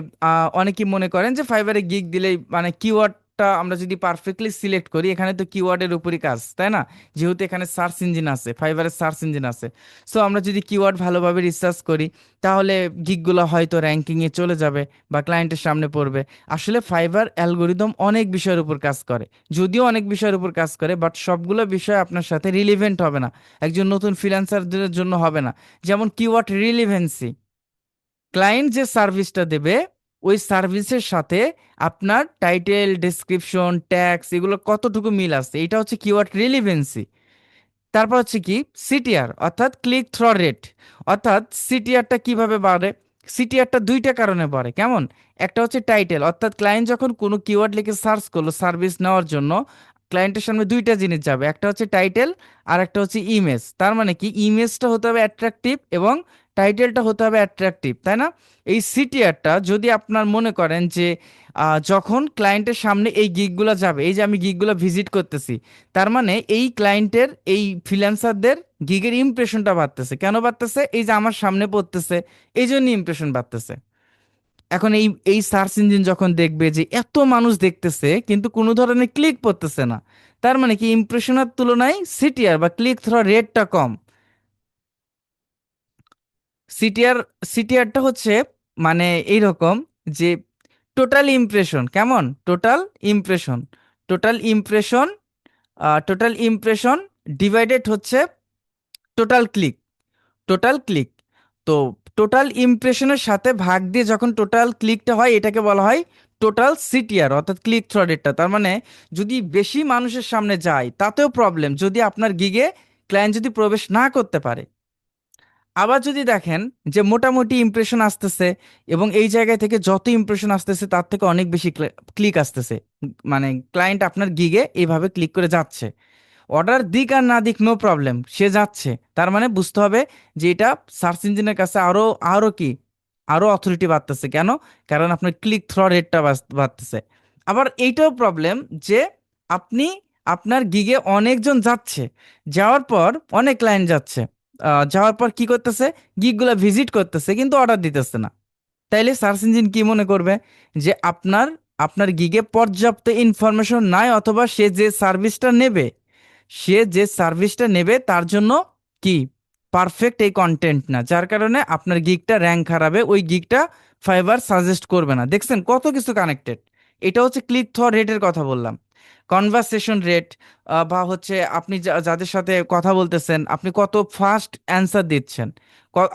অনেকেই মনে করেন যে ফাইবারে গিগ দিলেই মানে কিওয়ার্ডটা আমরা যদি পারফেক্টলি সিলেক্ট করি, এখানে তো কিওয়ার্ডের উপরই কাজ, তাই না? যেহেতু এখানে সার্চ ইঞ্জিন আছে, ফাইবারের সার্চ ইঞ্জিন আছে। সো আমরা যদি কিওয়ার্ড ভালোভাবে রিসার্চ করি তাহলে গিগগুলো হয়তো র্যাঙ্কিংয়ে চলে যাবে বা ক্লায়েন্টের সামনে পড়বে। আসলে ফাইবার অ্যালগোরিদম অনেক বিষয়ের উপর কাজ করে, যদিও অনেক বিষয়ের উপর কাজ করে, বাট সবগুলো বিষয় আপনার সাথে রিলিভেন্ট হবে না, একজন নতুন ফ্রিল্যান্সারদের জন্য হবে না। যেমন কিওয়ার্ড রিলিভেন্সি, ক্লায়েন্ট যে সার্ভিসটা দেবে ওই সার্ভিসের সাথে আপনার টাইটেল, ডেসক্রিপশন, ট্যাক্স এগুলো কতটুকু মিল আছে, এটা হচ্ছে কিওয়ার্ড রিলিভেন্সি। তারপর হচ্ছে কি সিটিআর, অর্থাৎ ক্লিক থ্রু রেট। অর্থাৎ সিটিআরটা কিভাবে বাড়ে? সিটিআরটা দুইটা কারণে বাড়ে। কেমন? একটা হচ্ছে টাইটেল, অর্থাৎ ক্লায়েন্ট যখন কোনো কিওয়ার্ড লিখে সার্চ করলো সার্ভিস নেওয়ার জন্য, ক্লায়েন্টের সামনে দুইটা জিনিস যাবে, একটা হচ্ছে টাইটেল আর একটা হচ্ছে ইমেজ। তার মানে কি ইমেজটা হতে হবে অ্যাট্রাকটিভ এবং টাইটেলটা হতে হবে অ্যাট্রাকটিভ, তাই না? এই সিটিআরটা যদি আপনার মনে করেন যে যখন ক্লায়েন্টের সামনে এই গিগগুলো যাবে, এই যে আমি গিগগুলো ভিজিট করতেছি, তার মানে এই ক্লায়েন্টের এই ফ্রিল্যান্সারদের গিগের ইমপ্রেশনটা বাড়তেছে। কেন বাড়তেছে? এই যে আমার সামনে পড়তেছে, এই জন্য ইমপ্রেশন বাড়তেছে। এখন এই এই সার্চ ইঞ্জিন যখন দেখবে যে এত মানুষ দেখতেছে কিন্তু কোনো ধরনের ক্লিক পড়তেছে না, তার মানে কি ইমপ্রেশনের তুলনায় সিটিআর বা ক্লিক থ্রু রেটটা কম। সিটিআর, সিটিআরটা হচ্ছে মানে এইরকম যে টোটাল ইমপ্রেশন, কেমন? Total impression, total impression, total impression divided হচ্ছে টোটাল ক্লিক, টোটাল ক্লিক। তো টোটাল ইমপ্রেশনের সাথে ভাগ দিয়ে যখন টোটাল ক্লিকটা হয় এটাকে বলা হয় টোটাল সিটিআর, অর্থাৎ ক্লিক থ্রু রেটটা। তার মানে যদি বেশি মানুষের সামনে যায় তাতেও প্রবলেম, যদি আপনার গিগে ক্লায়েন্ট যদি প্রবেশ না করতে পারে। আবার যদি দেখেন যে মোটামুটি ইমপ্রেশন আসতেছে এবং এই জায়গায় থেকে যত ইমপ্রেশন আসতেছে তার থেকে অনেক বেশি ক্লিক আসতেছে, মানে ক্লায়েন্ট আপনার গিগে এইভাবে ক্লিক করে যাচ্ছে, অর্ডার দিক আর না দিক নো প্রবলেম, সে যাচ্ছে, তার মানে বুঝতে হবে যে এটা সার্চ ইঞ্জিনের কাছে আরো আরো কি আরো অথরিটি বাড়তেছে। কেন? কারণ আপনার ক্লিক থ্রু রেটটা বাড়তেছে। আবার এইটাও প্রবলেম যে আপনি আপনার গিগে অনেকজন যাচ্ছে, যাওয়ার পর অনেক ক্লায়েন্ট যাচ্ছে, যাওয়ার পর কি করতেছে, গিগগুলা ভিজিট করতেছে কিন্তু অর্ডার দিতেছে না। তাইলে সার্চ ইঞ্জিন কি মনে করবে? যে আপনার আপনার গিগে পর্যাপ্ত ইনফরমেশন নাই, অথবা সে যে সার্ভিসটা নেবে তার জন্য কি পারফেক্ট এই কন্টেন্ট না, যার কারণে আপনার গিগটা র্যাঙ্ক হারাবে, ওই গিগটা ফাইবার সাজেস্ট করবে না। দেখছেন কত কিছু কানেক্টেড। এটা হচ্ছে ক্লিক থ্রু রেটের কথা বললাম। কনভারসেশন রেট, বা হচ্ছে আপনি যাদের সাথে কথা বলতেছেন আপনি কত ফাস্ট অ্যান্সার দিচ্ছেন।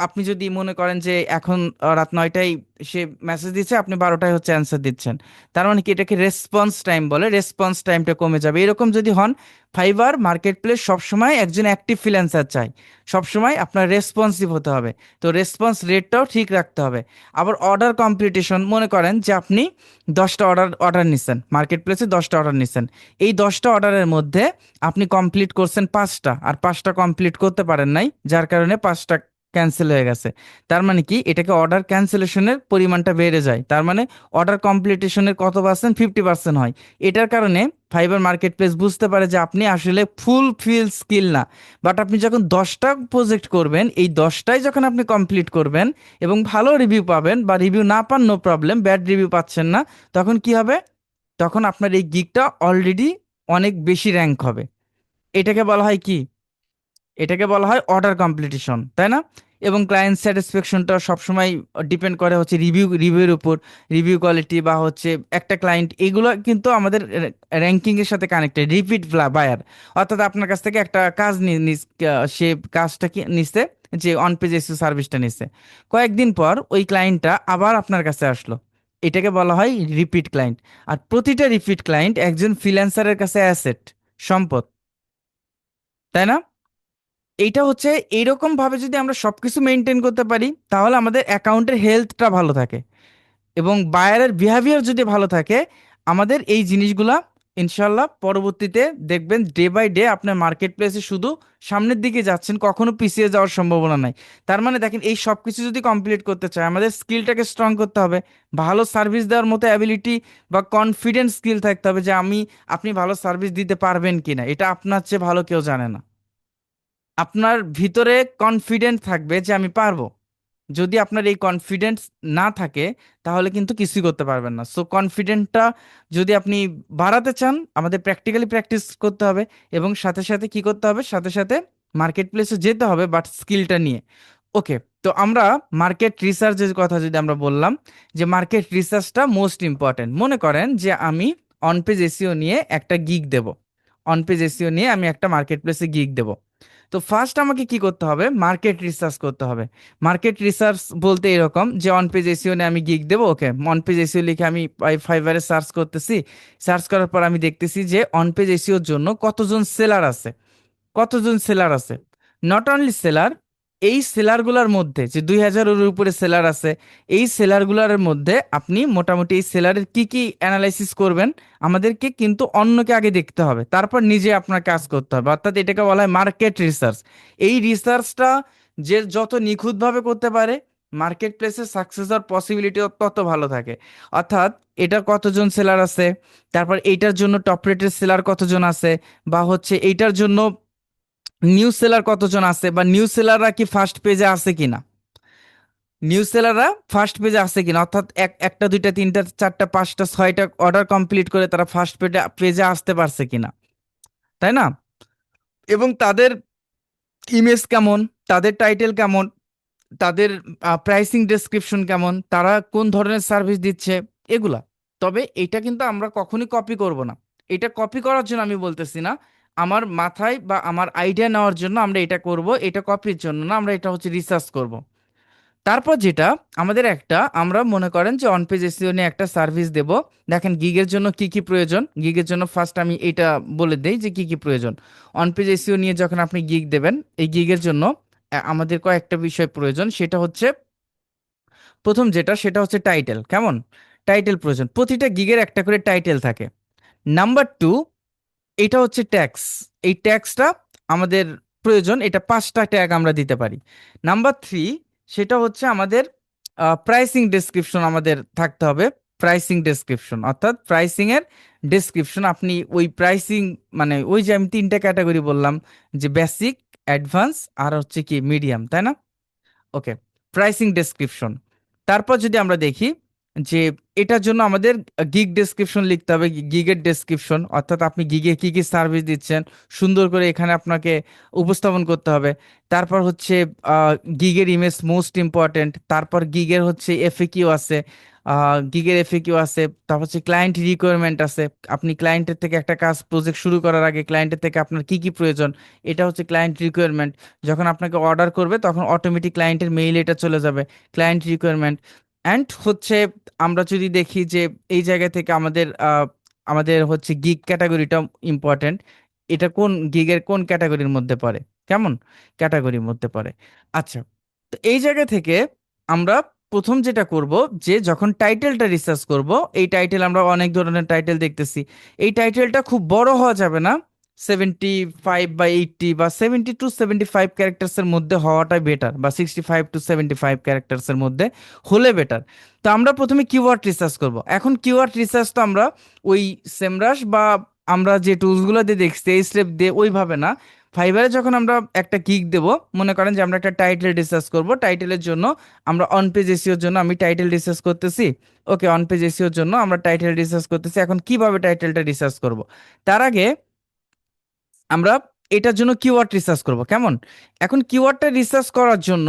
আপনি যদি মনে করেন যে এখন রাত 9টায় সে মেসেজ দিচ্ছে, আপনি 12টায় হচ্ছে অ্যান্সার দিচ্ছেন, তার মানে কি এটাকে রেসপন্স টাইম বলে, রেসপন্স টাইমটা কমে যাবে। এরকম যদি হন, ফাইবার মার্কেট প্লেস সবসময় একজন অ্যাক্টিভ ফ্রিল্যান্সার চাই, সবসময় আপনার রেসপন্সিভ হতে হবে, তো রেসপন্স রেটটাও ঠিক রাখতে হবে। আবার অর্ডার কম্পিটিশন, মনে করেন যে আপনি 10টা অর্ডার অর্ডার নিচ্ছেন, মার্কেট প্লেসে 10টা অর্ডার নিচ্ছেন, এই 10টা অর্ডারের মধ্যে আপনি কমপ্লিট করছেন 5টা, আর 5টা কমপ্লিট করতে পারেন নাই, যার কারণে 5টা ক্যান্সেল হয়ে গেছে। তার মানে কি এটাকে অর্ডার ক্যান্সেলেশনের পরিমাণটা বেড়ে যায়, তার মানে অর্ডার কমপ্লিটেশনের কত পার্সেন্ট, 50% হয়। এটার কারণে ফাইবার মার্কেট প্লেস বুঝতে পারে যে আপনি আসলে ফুল ফিল স্কিল না। বাট আপনি যখন 10টা প্রজেক্ট করবেন, এই 10টাই যখন আপনি কমপ্লিট করবেন এবং ভালো রিভিউ পাবেন, বা রিভিউ না পান নো প্রবলেম, ব্যাড রিভিউ পাচ্ছেন না, তখন কি হবে? তখন আপনার এই গিগটা অলরেডি অনেক বেশি র্যাঙ্ক হবে। এটাকে বলা হয় কি? এটাকে বলা হয় অর্ডার কম্পিটিশন, তাই না? এবং ক্লায়েন্ট স্যাটিসফ্যাকশনটা সবসময় ডিপেন্ড করে হচ্ছে রিভিউর উপর, রিভিউ কোয়ালিটি বা হচ্ছে একটা ক্লায়েন্ট, এগুলো কিন্তু আমাদের র্যাঙ্কিং এর সাথে কানেক্টেড। রিপিট বায়ার, অর্থাৎ আপনার কাছ থেকে একটা কাজ সে কাজটা কি নিচ্ছে, যে অন পেজ এসিও সার্ভিসটা নিচ্ছে, কয়েকদিন পর ওই ক্লায়েন্টটা আবার আপনার কাছে আসলো, এটাকে বলা হয় রিপিট ক্লায়েন্ট। আর প্রতিটা রিপিট ক্লায়েন্ট একজন ফ্রিল্যান্সারের কাছে অ্যাসেট, সম্পদ, তাই না? এইটা হচ্ছে এইরকম ভাবে যদি আমরা সবকিছু মেনটেন করতে পারি তাহলে আমাদের অ্যাকাউন্টের হেলথটা ভালো থাকে এবং বায়ারের বিহেভিয়ার যদি ভালো থাকে, আমাদের এই জিনিসগুলা ইনশাল্লাহ পরবর্তীতে দেখবেন ডে বাই ডে আপনার মার্কেট প্লেসে শুধু সামনের দিকে যাচ্ছেন, কখনো পিছিয়ে যাওয়ার সম্ভাবনা নাই। তার মানে দেখেন, এই সব কিছু যদি কমপ্লিট করতে চায় আমাদের স্কিলটাকে স্ট্রং করতে হবে, ভালো সার্ভিস দেওয়ার মতো অ্যাবিলিটি বা কনফিডেন্স স্কিল থাকতে হবে যে আপনি ভালো সার্ভিস দিতে পারবেন কিনা, এটা আপনার চেয়ে ভালো কেউ জানে না। আপনার ভিতরে কনফিডেন্ট থাকবে যে আমি পারবো। যদি আপনার এই কনফিডেন্স না থাকে তাহলে কিন্তু কিছুই করতে পারবেন না। সো কনফিডেন্টটা যদি আপনি বাড়াতে চান, আমাদের প্র্যাকটিক্যালি প্র্যাকটিস করতে হবে এবং সাথে সাথে কি করতে হবে, সাথে সাথে মার্কেট প্লেসে যেতে হবে বাট স্কিলটা নিয়ে। ওকে, তো আমরা মার্কেট রিসার্চের কথা যদি আমরা বললাম, যে মার্কেট রিসার্চটা মোস্ট ইম্পর্টেন্ট। মনে করেন যে আমি অন পেজ এসইও নিয়ে একটা গিগ দেব, অন পেজ এসইও নিয়ে আমি একটা মার্কেট প্লেসে গিগ দেব। তো ফার্স্ট আমাকে কি করতে হবে, মার্কেট রিসার্চ করতে হবে। মার্কেট রিসার্চ বলতে এরকম যে অন পেজ এসইও নিয়ে আমি গিগ দেবো, ওকে, অন পেজ এসইও লিখে আমি ফাইবারে সার্চ করতেছি। সার্চ করার পর আমি দেখতেছি যে অন পেজ এসইওর জন্য কতজন সেলার আছে, কতজন সেলার আছে। নট অনলি সেলার, এই সেলারগুলোর মধ্যে যে 2000-এর উপরে সেলার আছে, এই সেলারগুলোর মধ্যে আপনি মোটামুটি এই সেলারের কি কি অ্যানালাইসিস করবেন, আমাদেরকে কিন্তু অন্যকে আগে দেখতে হবে, তারপর নিজে আপনার কাজ করতে হবে। অর্থাৎ এটাকে বলা হয় মার্কেট রিসার্চ। এই রিসার্চটা যে যত নিখুঁতভাবে করতে পারে, মার্কেট প্লেসে সাকসেস হওয়ার পসিবিলিটি তত ভালো থাকে। অর্থাৎ এটা কতজন সেলার আছে, তারপর এইটার জন্য টপ রেটের সেলার কতজন আছে, বা হচ্ছে এইটার জন্য নিউ সেলার কতজন আছে, বা নিউ সেলাররা কি ফার্স্ট পেজে আছে কিনা, নিউ সেলাররা ফার্স্ট পেজে আছে কিনা, অর্থাৎ একটা দুইটা তিনটা চারটা পাঁচটা ছয়টা অর্ডার কমপ্লিট করে তারা ফার্স্ট পেজে পেজে আসতে পারছে কিনা, তাই না? এবং তাদের ইমেজ কেমন, তাদের টাইটেল কেমন, তাদের প্রাইসিং ডেসক্রিপশন কেমন, তারা কোন ধরনের সার্ভিস দিচ্ছে, এগুলা। তবে এটা কিন্তু আমরা কখনই কপি করব না। এটা কপি করার জন্য আমি বলতেছি না, আমার মাথায় বা আমার আইডিয়া নেওয়ার জন্য আমরা এটা করব, এটা কপির জন্য না, আমরা এটা হচ্ছে রিসার্চ করব। তারপর যেটা আমাদের একটা, আমরা মনে করেন যে অন পেজ এসইও নিয়ে একটা সার্ভিস দেব। দেখেন গিগের জন্য কি কি প্রয়োজন, গিগের জন্য ফার্স্ট আমি এটা বলে দেই যে কি কি প্রয়োজন। অন পেজ এসইও নিয়ে যখন আপনি গিগ দেবেন, এই গিগের জন্য আমাদের কয়েকটা বিষয় প্রয়োজন। সেটা হচ্ছে, প্রথম যেটা সেটা হচ্ছে টাইটেল। কেমন টাইটেল প্রয়োজন, প্রতিটা গিগের একটা করে টাইটেল থাকে। নাম্বার টু, এটা হচ্ছে ট্যাক্স। এই ট্যাক্সটা আমাদের প্রয়োজন, এটা 5টা ট্যাগ আমরা দিতে পারি। নাম্বার থ্রি, সেটা হচ্ছে আমাদের প্রাইসিং ডেসক্রিপশন আমাদের থাকতে হবে। প্রাইসিং ডেসক্রিপশন অর্থাৎ প্রাইসিং এর ডেসক্রিপশন, আপনি ওই প্রাইসিং, মানে ওই যে আমি 3টা ক্যাটাগরি বললাম, যে বেসিক, অ্যাডভান্স আর হচ্ছে কি মিডিয়াম, তাই না? ওকে, প্রাইসিং ডেসক্রিপশন। তারপর যদি আমরা দেখি যে এটার জন্য আমাদের গিগ ডেসক্রিপশন লিখতে হবে, গিগের ডেসক্রিপশন অর্থাৎ আপনি গিগে কি কি সার্ভিস দিচ্ছেন সুন্দর করে এখানে আপনাকে উপস্থাপন করতে হবে। তারপর হচ্ছে গিগের ইমেজ মোস্ট ইম্পর্টেন্ট। তারপর গিগের হচ্ছে এফএকিউ আছে, গিগের এফএকিউ আছে। তারপর হচ্ছে ক্লায়েন্ট রিকোয়ারমেন্ট আছে, আপনি ক্লায়েন্টের থেকে একটা কাজ প্রজেক্ট শুরু করার আগে ক্লায়েন্টের থেকে আপনার কি কি প্রয়োজন, এটা হচ্ছে ক্লায়েন্ট রিকোয়ারমেন্ট। যখন আপনাকে অর্ডার করবে তখন অটোমেটিক ক্লায়েন্টের মেইল এটা চলে যাবে, ক্লায়েন্ট রিকোয়ারমেন্ট। অ্যান্ড হচ্ছে আমরা যদি দেখি যে এই জায়গা থেকে আমাদের হচ্ছে গিগ ক্যাটাগরিটা ইম্পর্টেন্ট, এটা কোন গিগের কোন ক্যাটাগরির মধ্যে পড়ে, কেমন ক্যাটাগরির মধ্যে পড়ে। আচ্ছা, তো এই জায়গা থেকে আমরা প্রথম যেটা করব, যে যখন টাইটেলটা রিসার্চ করব, এই টাইটেল আমরা অনেক ধরনের টাইটেল দেখতেছি, এই টাইটেলটা খুব বড় হওয়া যাবে না। 75 বা 80 বা 70 to 75 ক্যারেক্টার্সের মধ্যে হওয়াটাই বেটার, বা 65 to 75 ক্যারেক্টার্সের মধ্যে হলে বেটার। তো আমরা প্রথমে কিওয়ার্ড রিসার্চ করব। এখন কিওয়ার্ড রিসার্চ তো আমরা ওই সেমরাশ বা আমরা যে টুলসগুলো দিয়ে দেখছি এই স্টেপ দিয়ে ওইভাবে না। ফাইবারে যখন আমরা একটা কিক দেব, মনে করেন যে আমরা একটা টাইটেল রিসার্চ করব, টাইটেলের জন্য আমরা অন পেজ এসইওর জন্য আমি টাইটেল রিসার্চ করতেছি। ওকে, অন পেজ এসইওর জন্য আমরা টাইটেল রিসার্চ করতেছি। এখন কিভাবে টাইটেলটা রিসার্চ করব, তার আগে আমরা এটার জন্য কিওয়ার্ড রিসার্চ করব। কেমন, এখন কিওয়ার্ডটা রিসার্চ করার জন্য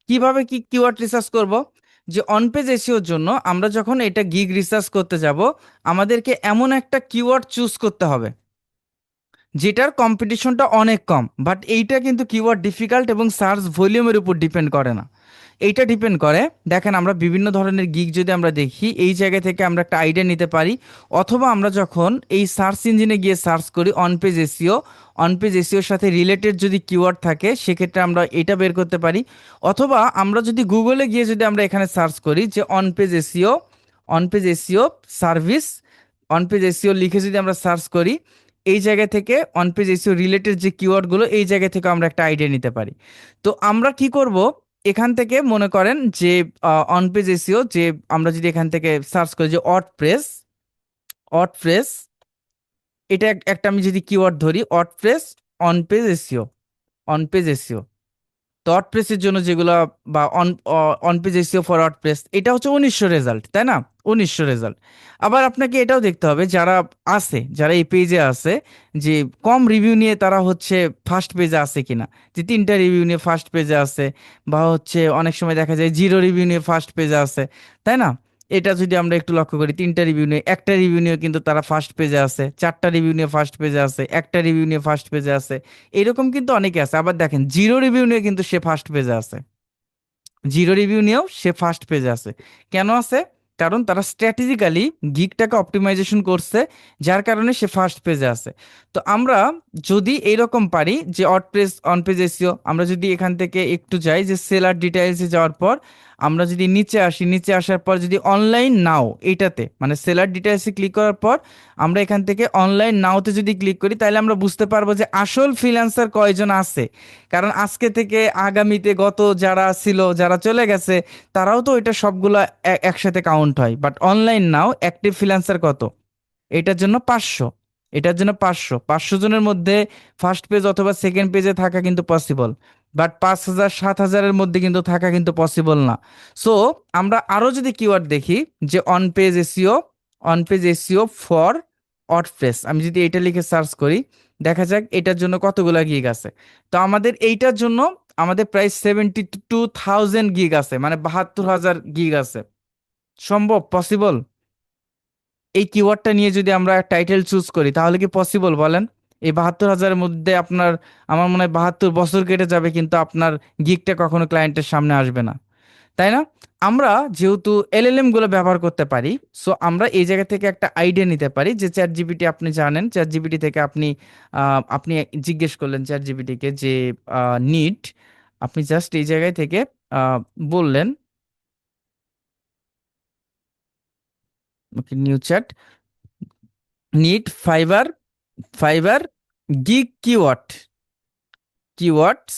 কিভাবে কি কিওয়ার্ড রিসার্চ করব, যে অন পেজ এসইওর জন্য আমরা যখন এটা গিগ রিসার্চ করতে যাব, আমাদেরকে এমন একটা কিওয়ার্ড চুজ করতে হবে যেটার কম্পিটিশনটা অনেক কম। বাট এইটা কিন্তু কিওয়ার্ড ডিফিকাল্ট এবং সার্চ ভলিউমের উপর ডিপেন্ড করে না। এইটা ডিপেন্ড করে। দেখেন আমরা বিভিন্ন ধরনের গিগ যদি আমরা দেখি, এই জায়গা থেকে আমরা একটা আইডিয়া নিতে পারি। অথবা আমরা যখন এই সার্চ ইঞ্জিনে গিয়ে সার্চ করি on page SEO, on page এসিওর সাথে রিলেটেড যদি কিওয়ার্ড থাকে সেক্ষেত্রে আমরা এটা বের করতে পারি। অথবা আমরা যদি গুগলে গিয়ে যদি আমরা এখানে সার্চ করি যে on page SEO, on page SEO service, on page SEO লিখে যদি আমরা সার্চ করি, এই জায়গা থেকে অন পেজ এসিও রিলেটেড যে কিওয়ার্ডগুলো এই জায়গা থেকে আমরা একটা আইডিয়া নিতে পারি। তো আমরা কি করব, এখান থেকে মনে করেন যে অন পেজ এসিও, যে আমরা যদি এখান থেকে সার্চ করি যে ওয়ার্ডপ্রেস, ওয়ার্ডপ্রেস এটা একটা আমি যদি কিওয়ার্ড ধরি WordPress on page SEO, on page SEO, তো ওয়ার্ডপ্রেসের জন্য যেগুলো, বা on on page SEO for WordPress, এটা হচ্ছে 1900 রেজাল্ট, তাই না? 1900 রেজাল্ট। আবার আপনাকে এটাও দেখতে হবে যারা আছে, যারা এই পেজে আছে, যে কম রিভিউ নিয়ে তারা হচ্ছে ফার্স্ট পেজে আছে কিনা, যে 3টা রিভিউ নিয়ে ফার্স্ট পেজে আছে, বা হচ্ছে অনেক সময় দেখা যায় 0 রিভিউ নিয়ে ফার্স্ট পেজে আছে, তাই না? এটা যদি আমরা একটু লক্ষ্য করি, 3টা রিভিউ নিয়ে, একটা রিভিউ নিয়ে কিন্তু তারা ফার্স্ট পেজে আছে, 4টা রিভিউ নিয়ে ফার্স্ট পেজে আছে, একটা রিভিউ নিয়ে ফার্স্ট পেজে আছে, এরকম কিন্তু অনেকে আছে। আবার দেখেন 0 রিভিউ নিয়ে কিন্তু সে ফার্স্ট পেজে আছে, 0 রিভিউ নিয়েও সে ফার্স্ট পেজে আছে। কেন আছে? কারণ তারা স্ট্র্যাটেজিক্যালি গিগটাকে অপটিমাইজেশন করছে, যার কারণে সে ফার্স্ট পেজে আছে। তো আমরা যদি এইরকম পারি যে ওয়ার্ডপ্রেস অন পেজ এসইও, আমরা যদি এখান থেকে একটু যাই যে সেলার ডিটেইলসে যাওয়ার পর আমরা যদি নিচে আসি, নিচে আসার পর যদি অনলাইন নাও, এইটাতে মানে সেলার ডিটেইলসে ক্লিক করার পর আমরা এখান থেকে অনলাইন নাওতে যদি ক্লিক করি, তাহলে আমরা বুঝতে পারবো যে আসল ফ্রিল্যান্সার কয়জন আছে। কারণ আজকে থেকে আগামীতে গত যারা ছিল, যারা চলে গেছে, তারাও তো এটা সবগুলো একসাথে কাউন্ট হয়। But online now active freelancer কত? এটার জন্য 500, এটার জন্য 500 জনের মধ্যে ফার্স্ট পেজ অথবা সেকেন্ড পেজে থাকা কিন্তু পসিবল, বাট 5,000 7,000-এর মধ্যে কিন্তু থাকা কিন্তু পসিবল না। সো আমরা আরো যদি কিওয়ার্ড দেখি যে on page SEO, on page SEO for WordPress, আমি যদি এটা লিখে সার্চ করি, দেখা যাক এটার জন্য কতগুলা গিগ আছে। তো আমাদের এইটার জন্য আমাদের প্রায় 72,000 গিগ আছে, মানে 72,000 গিগ আছে। সম্ভব? পসিবল? এই কিওয়ার্ডটা নিয়ে যদি আমরা টাইটেল চুজ করি তাহলে কি পসিবল বলেন? এই 72,000-এর মধ্যে আপনার, আমার মনে হয় 72 বছর কেটে যাবে কিন্তু আপনার গিগটা কখনো ক্লায়েন্টের সামনে আসবে না, তাই না? আমরা যেহেতু এলএলএম গুলো ব্যবহার করতে পারি, সো আমরা এই জায়গা থেকে একটা আইডিয়া নিতে পারি যে চ্যাট জিপিটি, আপনি জানেন চ্যাট জিপিটি থেকে আপনি আপনি জিজ্ঞেস করলেন চ্যাট জিপিটিকে যে নিড, আপনি জাস্ট এই জায়গায় থেকে আহ, বললেন new chat, need Fiverr, Fiverr gig keyword, keywords,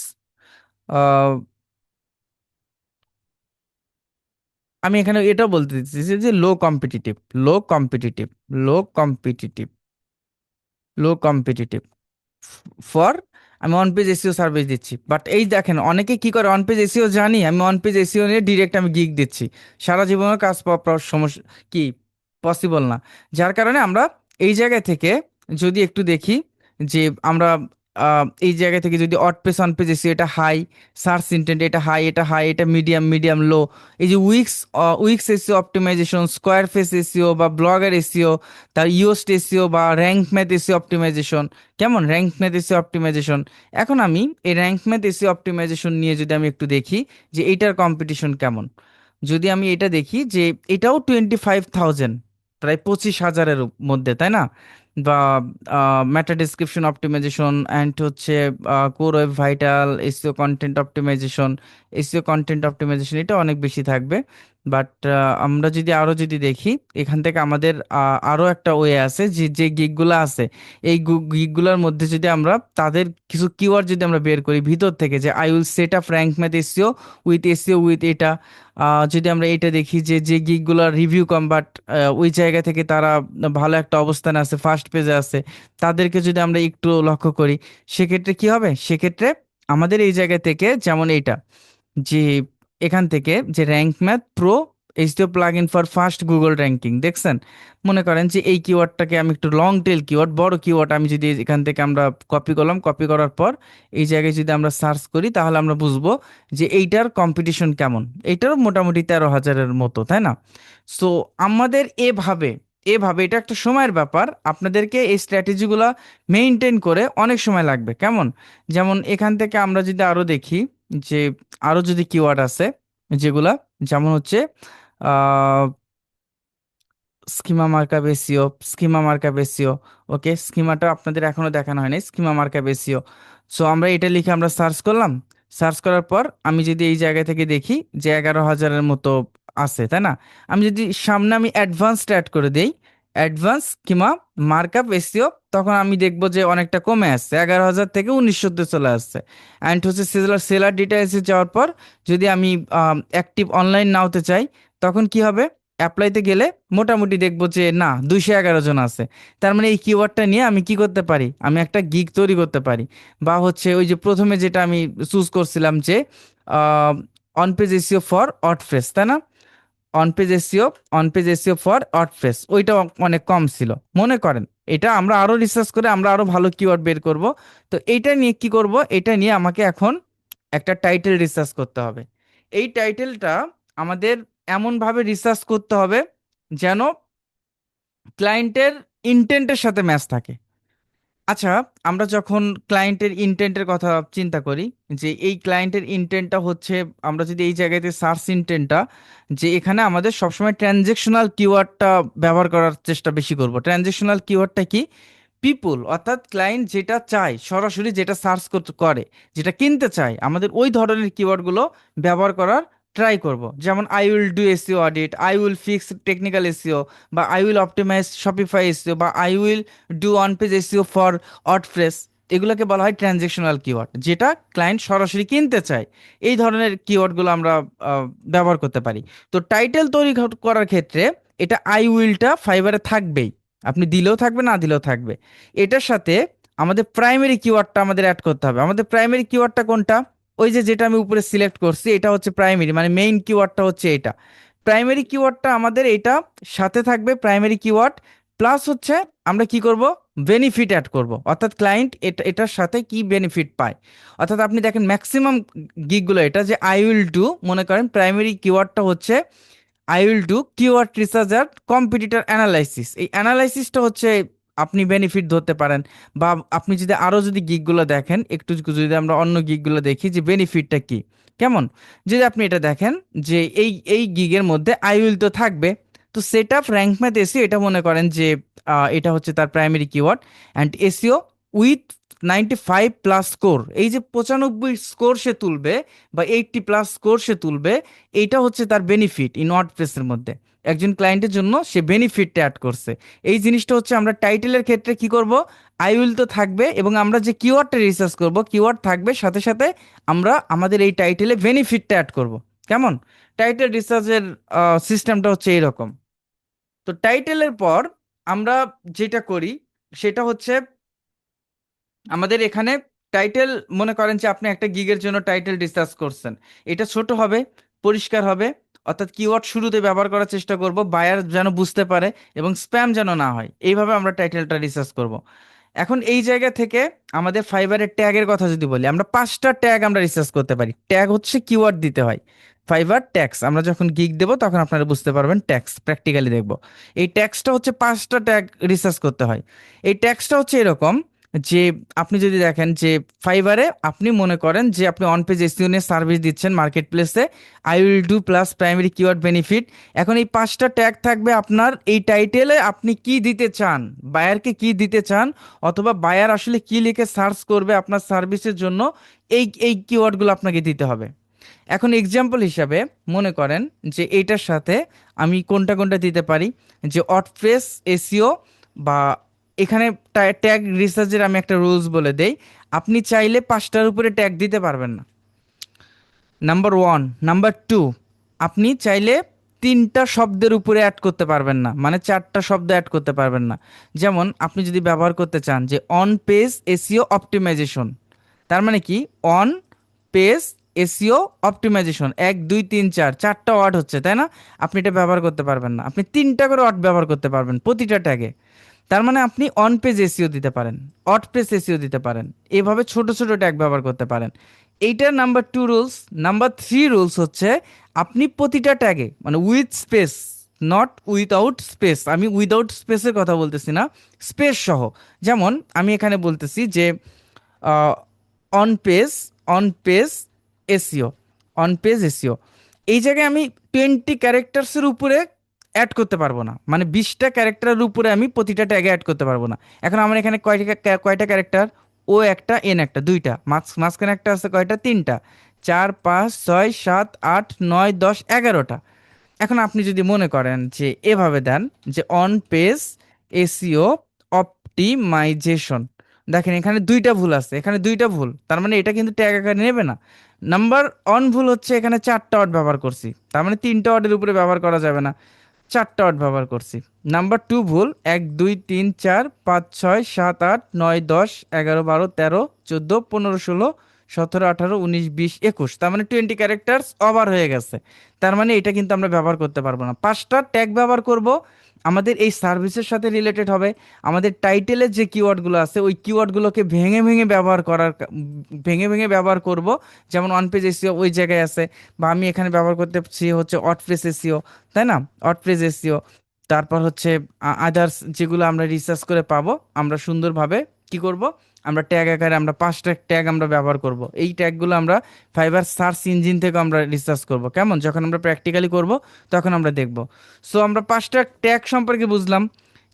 আমি এখানে এটাও বলতে দিচ্ছি যে low competitive, low competitive, low competitive, low competitive for, আমি অন পেজ এসিও সার্ভিস দিচ্ছি। বাট এই দেখেন অনেকে কি করে, অন পেজ এসিও জানি আমি, অন পেজ এসিও নিয়ে ডিরেক্ট আমি গিগ দিচ্ছি, সারা জীবনের কাজ পাওয়া পাওয়ার সমস্যা কি পসিবল না। যার কারণে আমরা এই জায়গা থেকে যদি একটু দেখি যে আমরা এই জায়গা থেকে যদি off page on page SEO এটা হাই, সার্চ ইন্টেন্ট এটা হাই, এটা হাই, এটা মিডিয়াম, মিডিয়াম লো, এই যে Wix, Wix SEO optimization, Squarespace SEO বা ব্লগার এসিও, তার ইওস্ট এসিও বা র্যাঙ্ক ম্যাথ এসিও অপটিমাইজেশন, কেমন র্যাঙ্ক ম্যাথ এসিও অপটিমাইজেশন। এখন আমি এই র্যাঙ্ক ম্যাথ এসিও অপটিমাইজেশন নিয়ে যদি আমি একটু দেখি যে এইটার কম্পিটিশন কেমন, যদি আমি এটা দেখি যে এটাও 25,000, প্রায় 25,000-এর মধ্যে, তাই না? বা মেটা ডিসক্রিপশন অপটিমাইজেশন অ্যান্ড হচ্ছে core web vital SEO content optimization, SEO content optimization এটা অনেক বেশি থাকবে। বাট আমরা যদি আরো যদি দেখি, এখান থেকে আমাদের আরো একটা ওয়ে আছে যে যে গিগগুলো আছে, এই গিগগুলোর মধ্যে যদি আমরা তাদের কিছু কিওয়ার্ড যদি আমরা বের করি ভিতর থেকে, যে I will set up rank math SEO with SEO with এটা, যদি আমরা এটা দেখি যে যে গিগগুলোর রিভিউ কম বাট ওই জায়গা থেকে তারা ভালো একটা অবস্থানে আছে, ফার্স্ট পেজে আছে, তাদেরকে যদি আমরা একটু লক্ষ্য করি, সেক্ষেত্রে কি হবে? সেক্ষেত্রে আমাদের এই জায়গা থেকে যেমন এইটা, যে এখান থেকে যে র্যাঙ্ক ম্যাথ প্রো এইচটিও plugin for first Google ranking, দেখছেন? মনে করেন যে এই কিওয়ার্ডটাকে আমি একটু লং টেল কিওয়ার্ড, বড় কিওয়ার্ড, আমি যদি এখান থেকে আমরা কপি করলাম, কপি করার পর এই জায়গায় যদি আমরা সার্চ করি তাহলে আমরা বুঝবো যে এইটার কম্পিটিশন কেমন। এইটারও মোটামুটি 13,000-এর মতো, তাই না? সো আমাদের এভাবে, এভাবে এটা একটা সময়ের ব্যাপার, আপনাদেরকে এই স্ট্র্যাটেজিগুলো মেইনটেইন করে অনেক সময় লাগবে, কেমন? যেমন এখান থেকে আমরা যদি আরো দেখি যে আরো যদি কিওয়ার্ড আছে, যেগুলা, যেমন হচ্ছে schema markup SEO, schema markup SEO. Okay, স্কিমাটা আপনাদের এখনো দেখানো হয়নি, স্কিমা মার্কআপ এসইও। সো আমরা এটা লিখে আমরা সার্চ করলাম। সার্চ করার পর আমি যদি এই জায়গা থেকে দেখি যে 11,000-এর মতো আছে, তাই না? আমি যদি সামনে আমি অ্যাডভান্সড অ্যাড করে দেই, অ্যাডভান্স স্কিমা মার্কআপ এসইও, তখন আমি দেখবো যে অনেকটা কমে আসছে, 11,000 থেকে 1,900 চলে আসছে। অ্যান্ড হচ্ছে সেলার সেলার ডিটেলসে যাওয়ার পর যদি আমি অ্যাক্টিভ অনলাইন নাওতে চাই, তখন কি হবে? অ্যাপ্লাইতে গেলে মোটামুটি দেখবো যে না, 211 জন আছে। তার মানে এই কিওয়ার্ডটা নিয়ে আমি কি করতে পারি? আমি একটা গিগ তৈরি করতে পারি। বা হচ্ছে ওই যে প্রথমে যেটা আমি চুজ করছিলাম যে on page SEO for WordPress, তাই না? On page SEO, on page SEO for WordPress, ওইটা অনেক কম ছিল মনে করেন। এটা আমরা আরো রিসার্চ করে আমরা আরো ভালো কিওয়ার্ড বের করব। তো এইটা নিয়ে কি করব? এটা নিয়ে আমাকে এখন একটা টাইটেল রিসার্চ করতে হবে। এই টাইটেলটা আমাদের এমন ভাবে রিসার্চ করতে হবে যেন ক্লায়েন্টের ইন্টেন্টের সাথে ম্যাচ থাকে। আচ্ছা, আমরা যখন ক্লায়েন্টের ইন্টেন্টের কথা চিন্তা করি, যে এই ক্লায়েন্টের ইন্টেন্টটা হচ্ছে, আমরা যদি এই জায়গাতে সার্চ ইন্টেন্টটা, যে এখানে আমাদের সবসময় ট্রানজেকশনাল কিওয়ার্ডটা ব্যবহার করার চেষ্টা বেশি করব। ট্রানজেকশনাল কিওয়ার্ডটা কি? পিপুল, অর্থাৎ ক্লায়েন্ট যেটা চায়, সরাসরি যেটা সার্চ করে, যেটা কিনতে চায়, আমাদের ওই ধরনের কিওয়ার্ডগুলো ব্যবহার করার ট্রাই করব। যেমন I will do SEO audit, I will fix technical SEO, বা I will optimize Shopify SEO, বা I will do on page SEO for WordPress. এগুলোকে বলা হয় ট্রানজেকশনাল কিওয়ার্ড, যেটা ক্লায়েন্ট সরাসরি কিনতে চায়। এই ধরনের কিওয়ার্ডগুলো আমরা ব্যবহার করতে পারি। তো টাইটেল তৈরি করার ক্ষেত্রে এটা আই উইলটা ফাইবারে থাকবেই, আপনি দিলেও থাকবে, না দিলেও থাকবে। এটার সাথে আমাদের প্রাইমারি কিওয়ার্ডটা আমাদের অ্যাড করতে হবে। আমাদের প্রাইমারি কিওয়ার্ডটা কোনটা? ওই যে যেটা আমি উপরে সিলেক্ট করছি, এটা হচ্ছে প্রাইমারি, মানে মেইন কিওয়ার্ডটা হচ্ছে এটা। প্রাইমারি কিওয়ার্ডটা আমাদের এটা সাথে থাকবে, প্রাইমারি কিওয়ার্ড প্লাস হচ্ছে আমরা কি করব? বেনিফিট অ্যাড করব, অর্থাৎ ক্লায়েন্ট এটার সাথে কি বেনিফিট পায়। অর্থাৎ আপনি দেখেন ম্যাক্সিমাম গিগগুলো এটা যে আই উইল ডু, মনে করেন প্রাইমারি কিওয়ার্ডটা হচ্ছে I will do keyword research আর কম্পিটিটর অ্যানালাইসিস। এই অ্যানালাইসিসটা হচ্ছে আপনি বেনিফিট ধরতে পারেন। বা আপনি যদি আরো যদি গিগগুলো দেখেন, একটু যদি আমরা অন্য গিগগুলো দেখি যে বেনিফিটটা কি, কেমন, যদি আপনি এটা দেখেন যে এই গিগের মধ্যে আই উইল তো থাকবে। তো set up rank Math SEO, এটা মনে করেন যে এটা হচ্ছে তার primary keyword. And SEO with 95+ score, এই যে 95 স্কোর সে তুলবে বা 80+ স্কোর সে তুলবে, এইটা হচ্ছে তার বেনিফিট ইন ওয়ার্ডপ্রেসের মধ্যে। একজন ক্লায়েন্টের জন্য সে বেনিফিটটা অ্যাড করছে। এই জিনিসটা হচ্ছে আমরা টাইটেলের ক্ষেত্রে কি করব? আই উইল তো থাকবে, এবং আমরা যে কিওয়ার্ডটা রিসার্চ করব, কিওয়ার্ড থাকবে, সাথে সাথে আমরা আমাদের এই টাইটেলে বেনিফিটটা অ্যাড করব। কেমন? টাইটেল রিসার্চের সিস্টেমটা হচ্ছে এইরকম। তো টাইটেলের পর আমরা যেটা করি সেটা হচ্ছে আমাদের এখানে টাইটেল, মনে করেন যে আপনি একটা গিগের জন্য টাইটেল রিসার্চ করছেন, এটা ছোট হবে, পরিষ্কার হবে, অর্থাৎ কিওয়ার্ড শুরুতে ব্যবহার করার চেষ্টা করব, বায়ার যেন বুঝতে পারে এবং স্প্যাম যেন না হয়, এইভাবে আমরা টাইটেলটা রিসার্চ করব। এখন এই জায়গা থেকে আমাদের ফাইবারের ট্যাগের কথা যদি বলি, আমরা 5টা ট্যাগ আমরা রিসার্চ করতে পারি। ট্যাগ হচ্ছে কিওয়ার্ড দিতে হয়। ফাইবার ট্যাক্স, আমরা যখন গিগ দেবো তখন আপনারা বুঝতে পারবেন, ট্যাক্স প্র্যাকটিক্যালি দেখবো। এই ট্যাক্সটা হচ্ছে 5টা ট্যাগ রিসার্চ করতে হয়। এই ট্যাক্সটা হচ্ছে এরকম যে আপনি যদি দেখেন যে ফাইবারে আপনি মনে করেন যে আপনি অন পেজ এসইও নিয়ে সার্ভিস দিচ্ছেন মার্কেট প্লেসে, I will do plus primary keyword benefit. এখন এই 5টা ট্যাগ থাকবে আপনার এই টাইটেলে, আপনি কি দিতে চান, বায়ারকে কি দিতে চান, অথবা বায়ার আসলে কি লিখে সার্চ করবে আপনার সার্ভিসের জন্য, এই এই কিওয়ার্ডগুলো আপনাকে দিতে হবে। এখন এক্সাম্পল হিসাবে মনে করেন যে এইটার সাথে আমি কোনটা কোনটা দিতে পারি, যে ওয়ার্ডপ্রেস এসইও, বা এখানে ট্যাগ রিসার্চের আমি একটা রুলস বলে দেই। আপনি চাইলে 5টার উপরে ট্যাগ দিতে পারবেন না, নাম্বার ওয়ান। নাম্বার টু, আপনি চাইলে 3টা শব্দের উপরে অ্যাড করতে পারবেন না, মানে 4টা শব্দ অ্যাড করতে পারবেন না। যেমন আপনি যদি ব্যবহার করতে চান যে অন পেজ এসইও অপটিমাইজেশন, তার মানে কি? অন পেজ এসইও অপটিমাইজেশন, 1 2 3 4, 4টা ওয়ার্ড হচ্ছে, তাই না? আপনি এটা ব্যবহার করতে পারবেন না। আপনি 3টা করে ওয়ার্ড ব্যবহার করতে পারবেন প্রতিটা ট্যাগে। তার মানে আপনি অন পেজ এসইও দিতে পারেন, অট পেজ এসইও দিতে পারেন, এভাবে ছোট ছোট ট্যাগ ব্যবহার করতে পারেন। এইটার নাম্বার 2 রুলস। নাম্বার 3 রুলস হচ্ছে আপনি প্রতিটা ট্যাগে, মানে with space, not without space, আমি উইদাউট স্পেসের কথা বলতেছি না, স্পেস সহ। যেমন আমি এখানে বলতেছি যে on page, on page SEO, on page SEO, এই জায়গায় আমি 20 ক্যারেক্টার্সের উপরে অ্যাড করতে পারবো না, মানে 20টা ক্যারেক্টারের উপরে আমি প্রতিটা ট্যাগে অ্যাড করতে পারবো না। এখন আমার এখানে কয়টা ক্যারেক্টার, ও একটা এন একটা দুইটা, মাঝখানে একটা আছে কয়টা, তিনটা, 4 5 6 7 8 9 10 11টা। এখন আপনি যদি মনে করেন যে এভাবে দেন যে অন পেজ এসইও অপটিমাইজেশন, দেখেন এখানে দুইটা ভুল আছে, এখানে দুইটা ভুল, তার মানে এটা কিন্তু ট্যাগ আকারে নেবে না। নাম্বার অন ভুল হচ্ছে, এখানে 4টা ওয়ার্ড ব্যবহার করছি, তার মানে 3টা ওয়ার্ডের উপরে ব্যবহার করা যাবে না, 4টা ওয়ার্ড ব্যবহার করছি। নাম্বার টু ভুল, 1 2 3 4 5 6 7 8 9 10 11 12 13 14 15 16 17 18 19 20 21, তার মানে 20 ক্যারেক্টার্স ওভার হয়ে গেছে। তার মানে এটা কিন্তু আমরা ব্যবহার করতে পারবো না। 5টা ট্যাগ ব্যবহার করব, আমাদের এই সার্ভিসের সাথে রিলেটেড হবে। আমাদের টাইটেলের যে কিওয়ার্ডগুলো আছে ওই কিওয়ার্ডগুলোকে ভেঙে ভেঙে ব্যবহার ভেঙে ভেঙে ব্যবহার করব। যেমন অন পেজ এসইও ওই জায়গায় আছে, বা আমি এখানে ব্যবহার করতেছি হচ্ছে অটফ্রেস এসইও, তাই না, অটফ্রেস এসইও। তারপর হচ্ছে আদার্স যেগুলো আমরা রিসার্চ করে পাবো, আমরা সুন্দরভাবে কি করব, আমরা ট্যাগ আকারে আমরা 5টা ট্যাগ আমরা ব্যবহার করব। এই ট্যাগগুলো আমরা ফাইবার সার্চ ইঞ্জিন থেকে আমরা রিসার্চ করব, কেমন, যখন আমরা প্র্যাকটিক্যালি করব তখন আমরা দেখব। সো আমরা 5টা ট্যাগ সম্পর্কে বুঝলাম,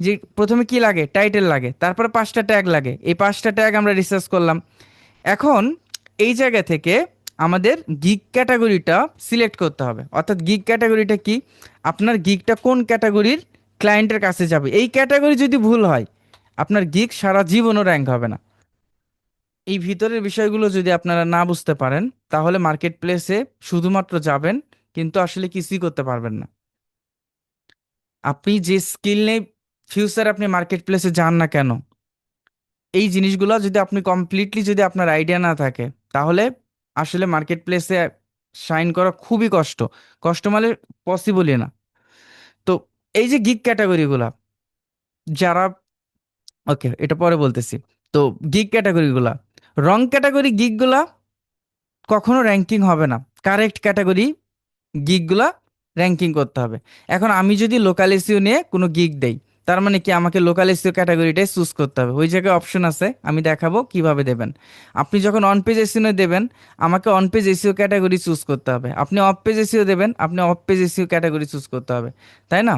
যে প্রথমে কি লাগে, টাইটেল লাগে, তারপরে 5টা ট্যাগ লাগে, এই 5টা ট্যাগ আমরা রিসার্চ করলাম। এখন এই জায়গা থেকে আমাদের গিগ ক্যাটাগরিটা সিলেক্ট করতে হবে। অর্থাৎ গিগ ক্যাটাগরিটা কি, আপনার গিগটা কোন ক্যাটাগরির ক্লায়েন্টের কাছে যাবে। এই ক্যাটাগরি যদি ভুল হয়, আপনার গিগ সারা জীবনও র্যাঙ্ক হবে না। এই ভিতরের বিষয়গুলো যদি আপনারা না বুঝতে পারেন, তাহলে মার্কেট প্লেসে শুধুমাত্র যাবেন, কিন্তু আসলে কিছুই করতে পারবেন না। আপনি যে স্কিল নেই, ফিউচার আপনি মার্কেট প্লেসে যান না কেন, এই জিনিসগুলো যদি আপনি কমপ্লিটলি যদি আপনার আইডিয়া না থাকে, তাহলে আসলে মার্কেট প্লেসে শাইন করা খুবই কষ্ট। কষ্ট মানে পসিবলই না। তো এই যে গিগ ক্যাটাগরিগুলা, যারা, ওকে এটা পরে বলতেছি। তো গিগ ক্যাটাগরিগুলা, রং ক্যাটাগরি গিগগুলা কখনো র্যাঙ্কিং হবে না। কারেক্ট ক্যাটাগরি গিগগুলা র্যাঙ্কিং করতে হবে। এখন আমি যদি লোকাল এসইও নিয়ে কোনো গিগ দেই, তার মানে কি আমাকে লোকাল এসইও ক্যাটাগরিটাই চুজ করতে হবে। ওই জায়গায় অপশন আছে, আমি দেখাবো কিভাবে দেবেন। আপনি যখন অন পেজ এসইও দেবেন, আমাকে on page SEO category choose করতে হবে। আপনি অফ পেজ এসইও দেবেন, আপনি of page SEO category choose করতে হবে, তাই না?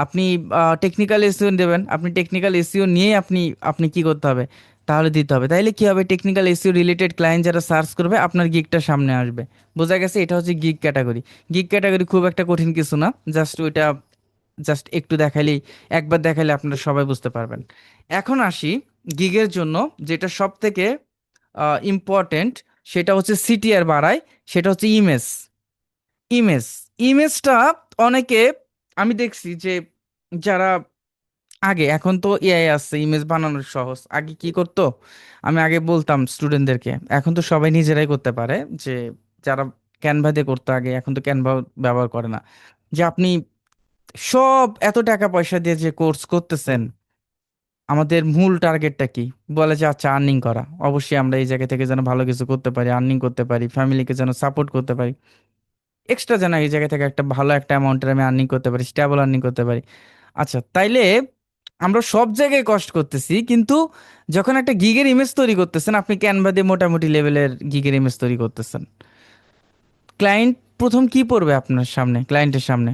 আপনি টেকনিক্যাল এসইও দেবেন, আপনি টেকনিক্যাল এসইও নিয়ে আপনি আপনি কি করতে হবে, তাহলে দিতে হবে। তাইলে কি হবে, টেকনিক্যাল এসইও রিলেটেড ক্লায়েন্ট যারা সার্চ করবে আপনার গিগটা সামনে আসবে। বোঝা গেছে, এটা হচ্ছে গিগ ক্যাটাগরি। গিগ ক্যাটাগরি খুব একটা কঠিন কিছু না, জাস্ট ওইটা জাস্ট একটু দেখাইলেই, একবার দেখাইলে আপনারা সবাই বুঝতে পারবেন। এখন আসি গিগের জন্য যেটা সব থেকে ইম্পর্টেন্ট, সেটা হচ্ছে সিটিআর বাড়ায়, সেটা হচ্ছে ইমেজ। ইমেজ ইমেজটা অনেকে, আমি দেখছি যে যারা আগে, এখন তো এআই আছে, ইমেজ বানানোর সহজ। আগে কি করতো, আমি আগে বলতাম স্টুডেন্টদেরকে, এখন তো সবাই নিজেরাই করতে পারে, যে যারা ক্যানভা দিয়ে করতো আগে, এখন তো ক্যানভা ব্যবহার করে না, যে আপনি সব এত টাকা পয়সা দিয়ে যে কোর্স করতেছেন, আমাদের মূল টার্গেটটা কি, বলে যে আচ্ছা আর্নিং করা। অবশ্যই আমরা এই জায়গা থেকে যেন ভালো কিছু করতে পারি, আর্নিং করতে পারি, ফ্যামিলিকে যেন সাপোর্ট করতে পারি, এক্সট্রা যেন এই জায়গা থেকে একটা ভালো একটা অ্যামাউন্টের আমি আর্নিং করতে পারি, স্টেবল আর্নিং করতে পারি। আচ্ছা, তাইলে আমরা সব জায়গায় কষ্ট করতেছি, কিন্তু যখন একটা গিগের ইমেজ তৈরি করতেছেন, আপনি ক্যানভা দিয়ে মোটামুটি লেভেলের গিগের ইমেজ তৈরি করতেছেন, ক্লায়েন্ট প্রথম কি পড়বে আপনার সামনে, ক্লায়েন্টের সামনে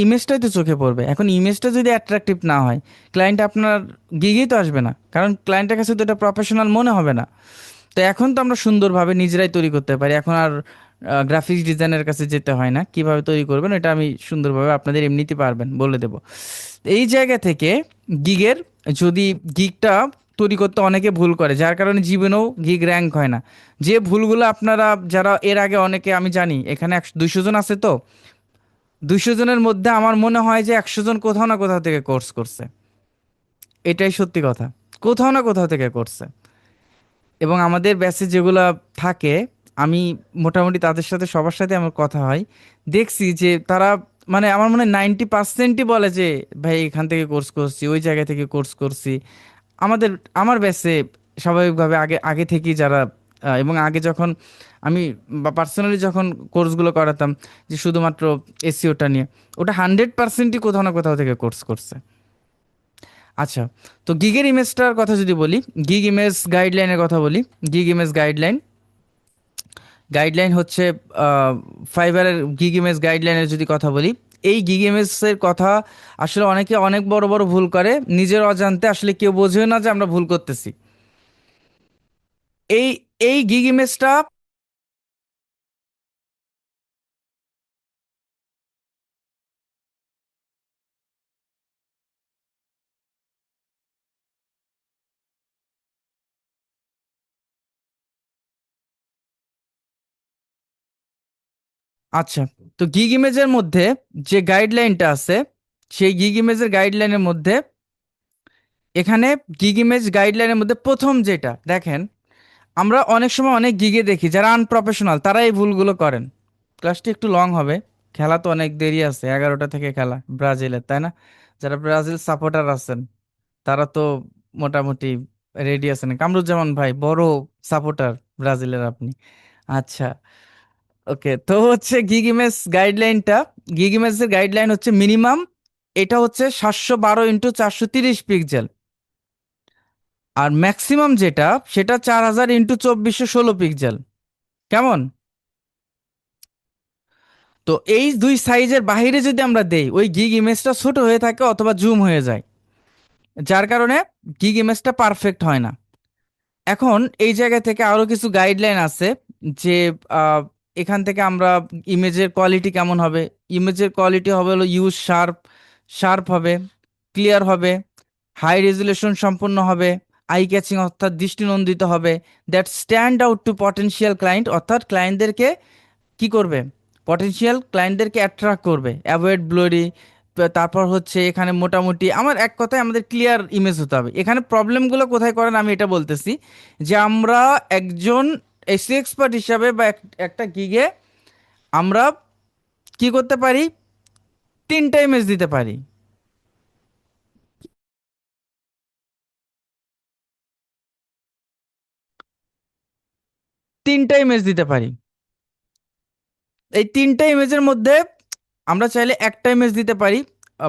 ইমেজটাই তো চোখে পড়বে। এখন ইমেজটা যদি অ্যাট্রাকটিভ না হয়, ক্লায়েন্ট আপনার গিগেই তো আসবে না, কারণ ক্লায়েন্টের কাছে তো এটা প্রফেশনাল মনে হবে না। তো এখন তো আমরা সুন্দরভাবে নিজেরাই তৈরি করতে পারি, এখন আর গ্রাফিক্স ডিজাইনের কাছে যেতে হয় না। কিভাবে তৈরি করবেন এটা আমি সুন্দরভাবে, আপনাদের এমনিতে পারবেন বলে দেব। এই জায়গা থেকে গিগের, যদি গিগটা তৈরি করতে অনেকে ভুল করে, যার কারণে জীবনেও গিগ র্যাঙ্ক হয় না। যে ভুলগুলো আপনারা, যারা এর আগে অনেকে, আমি জানি এখানে 200 জন আছে, তো 200 জনের মধ্যে আমার মনে হয় যে 100 জন কোথাও না কোথাও থেকে কোর্স করছে। এটাই সত্যি কথা, কোথাও না কোথাও থেকে করছে। এবং আমাদের ব্যাচে যেগুলা থাকে, আমি মোটামুটি তাদের সাথে সবার সাথে আমার কথা হয়, দেখছি যে তারা, মানে আমার মনে হয় 90%ই বলে যে ভাই এখান থেকে কোর্স করছি, ওই জায়গা থেকে কোর্স করছি। আমাদের, আমার ব্যাচে স্বাভাবিকভাবে আগে আগে থেকেই যারা এবং আগে যখন আমি পার্সোনালি যখন কোর্সগুলো করাতাম, যে শুধুমাত্র এসিওটা নিয়ে, ওটা 100%ই কোথাও না কোথাও থেকে কোর্স করছে। আচ্ছা, তো গিগের ইমেজটার কথা যদি বলি, গিগ ইমেজ গাইডলাইনের কথা বলি। গিগ ইমেজ গাইডলাইন, গাইডলাইন হচ্ছে ফাইবারের গিগ ইমেজ গাইডলাইনের যদি কথা বলি, এই গিগ ইমেজের কথা আসলে অনেকে অনেক বড় বড় ভুল করে, নিজের অজান্তে আসলে কেউ বোঝে না যে আমরা ভুল করতেছি। এই এই গিগ ইমেজটা, আচ্ছা, তো গিগ ইমেজের মধ্যে যে গাইডলাইনটা আছে, সেই গিগ ইমেজের গাইডলাইনের মধ্যে, এখানে গিগ ইমেজ গাইডলাইনের মধ্যে প্রথম যেটা দেখেন, আমরা অনেক সময় অনেক গিগে দেখি যারা আনপ্রফেশনাল তারা এই ভুলগুলো করেন। ক্লাসটি একটু লং হবে, খেলা তো অনেক দেরি আছে, 11টা থেকে খেলা ব্রাজিলের, তাই না? যারা ব্রাজিল সাপোর্টার আছেন তারা তো মোটামুটি রেডি আছেন। কামরুজ্জামান ভাই বড় সাপোর্টার ব্রাজিলের আপনি। আচ্ছা, ওকে, তো হচ্ছে গিগ ইমেজ গাইডলাইনটা, গিগ ইমেজের গাইডলাইন হচ্ছে মিনিমাম, এটা হচ্ছে 712x430 পিক্সেল। আর ম্যাক্সিমাম যেটা, সেটা 4000x2416 পিক্সেল। কেমন? তো এই দুই সাইজের বাইরে যদি আমরা দেই, ওই গিগ ইমেজটা ছোট হয়ে থাকে অথবা জুম হয়ে যায়, যার কারণে গিগ ইমেজটা পারফেক্ট হয় না। এখন এই জায়গা থেকে আরো কিছু গাইডলাইন আছে যে আহ, এখান থেকে আমরা ইমেজের কোয়ালিটি কেমন হবে, ইমেজের কোয়ালিটি হবে হলো ইউজ শার্প, শার্প হবে, ক্লিয়ার হবে, হাই রেজুলেশন সম্পন্ন হবে, আই ক্যাচিং অর্থাৎ দৃষ্টিনন্দিত হবে, that stand out to potential client অর্থাৎ ক্লায়েন্টদেরকে কি করবে, পটেনশিয়াল ক্লায়েন্টদেরকে অ্যাট্রাক্ট করবে, অ্যাভয়েড ব্লোরি। তারপর হচ্ছে এখানে মোটামুটি আমার এক কথায় আমাদের ক্লিয়ার ইমেজ হতে হবে। এখানে প্রবলেমগুলো কোথায় করেন আমি এটা বলতেছি, যে আমরা একজন এসি এক্সপার্ট হিসাবে বা একটা গিগে আমরা কি করতে পারি, 3টা ইমেজ দিতে পারি। 3টা ইমেজ দিতে পারি। এই 3টা ইমেজের মধ্যে আমরা চাইলে একটা ইমেজ দিতে পারি,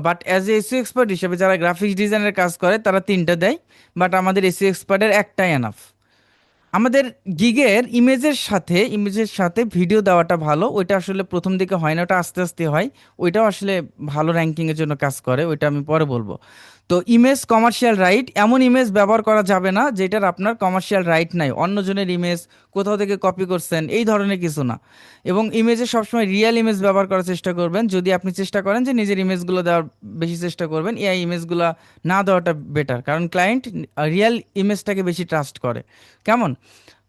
but as a SEO expert হিসেবে যারা গ্রাফিক্স ডিজাইনের কাজ করে তারা 3টা দেয়, বাট আমাদের এসইও এক্সপার্টের একটাই এনাফ। আমাদের গিগের ইমেজের সাথে ভিডিও দেওয়াটা ভালো, ওইটা আসলে প্রথম দিকে হয় না, ওটা আস্তে আস্তে হয়। ওইটাও আসলে ভালো র্যাঙ্কিংয়ের জন্য কাজ করে, ওইটা আমি পরে বলবো। তো ইমেজ কমার্শিয়াল রাইট, এমন ইমেজ ব্যবহার করা যাবে না যেটার আপনার কমার্শিয়াল রাইট নাই, অন্যজনের ইমেজ কোথাও থেকে কপি করছেন এই ধরনের কিছু না। এবং ইমেজে সবসময় রিয়েল ইমেজ ব্যবহার করার চেষ্টা করবেন। যদি আপনি চেষ্টা করেন যে নিজের ইমেজগুলো দেওয়ার বেশি চেষ্টা করবেন, এআই ইমেজগুলো না দেওয়াটা বেটার, কারণ ক্লায়েন্ট রিয়েল ইমেজটাকে বেশি ট্রাস্ট করে। কেমন?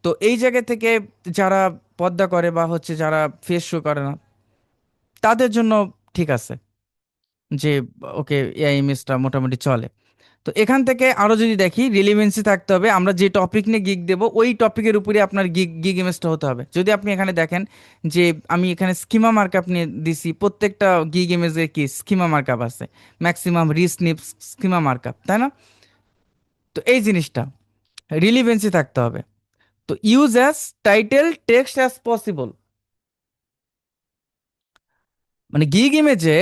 তো এই জায়গা থেকে যারা পর্দা করে বা হচ্ছে যারা ফেস শো করে না, তাদের জন্য ঠিক আছে যে ওকে, এআই ইমেজটা মোটামুটি চলে। তো এখান থেকে আরো যদি দেখি, রিলিভেন্সি থাকতে হবে, আমরা যে টপিক নিয়ে গিগ দেবো ওই টপিকের উপরে আপনার গিগ গিগ ইমেজটা হতে হবে। যদি আপনি এখানে দেখেন যে আমি এখানে স্কিমা মার্কআপ নিয়ে দিছি, প্রত্যেকটা গিগ ইমেজের কি স্কিমা মার্কআপ আছে, ম্যাক্সিমাম রিসনিপ স্কিমা মার্কআপ, তাই না? তো এই জিনিসটা রিলিভেন্সি থাকতে হবে। তো use as title text as possible, মানে গিগ ইমেজে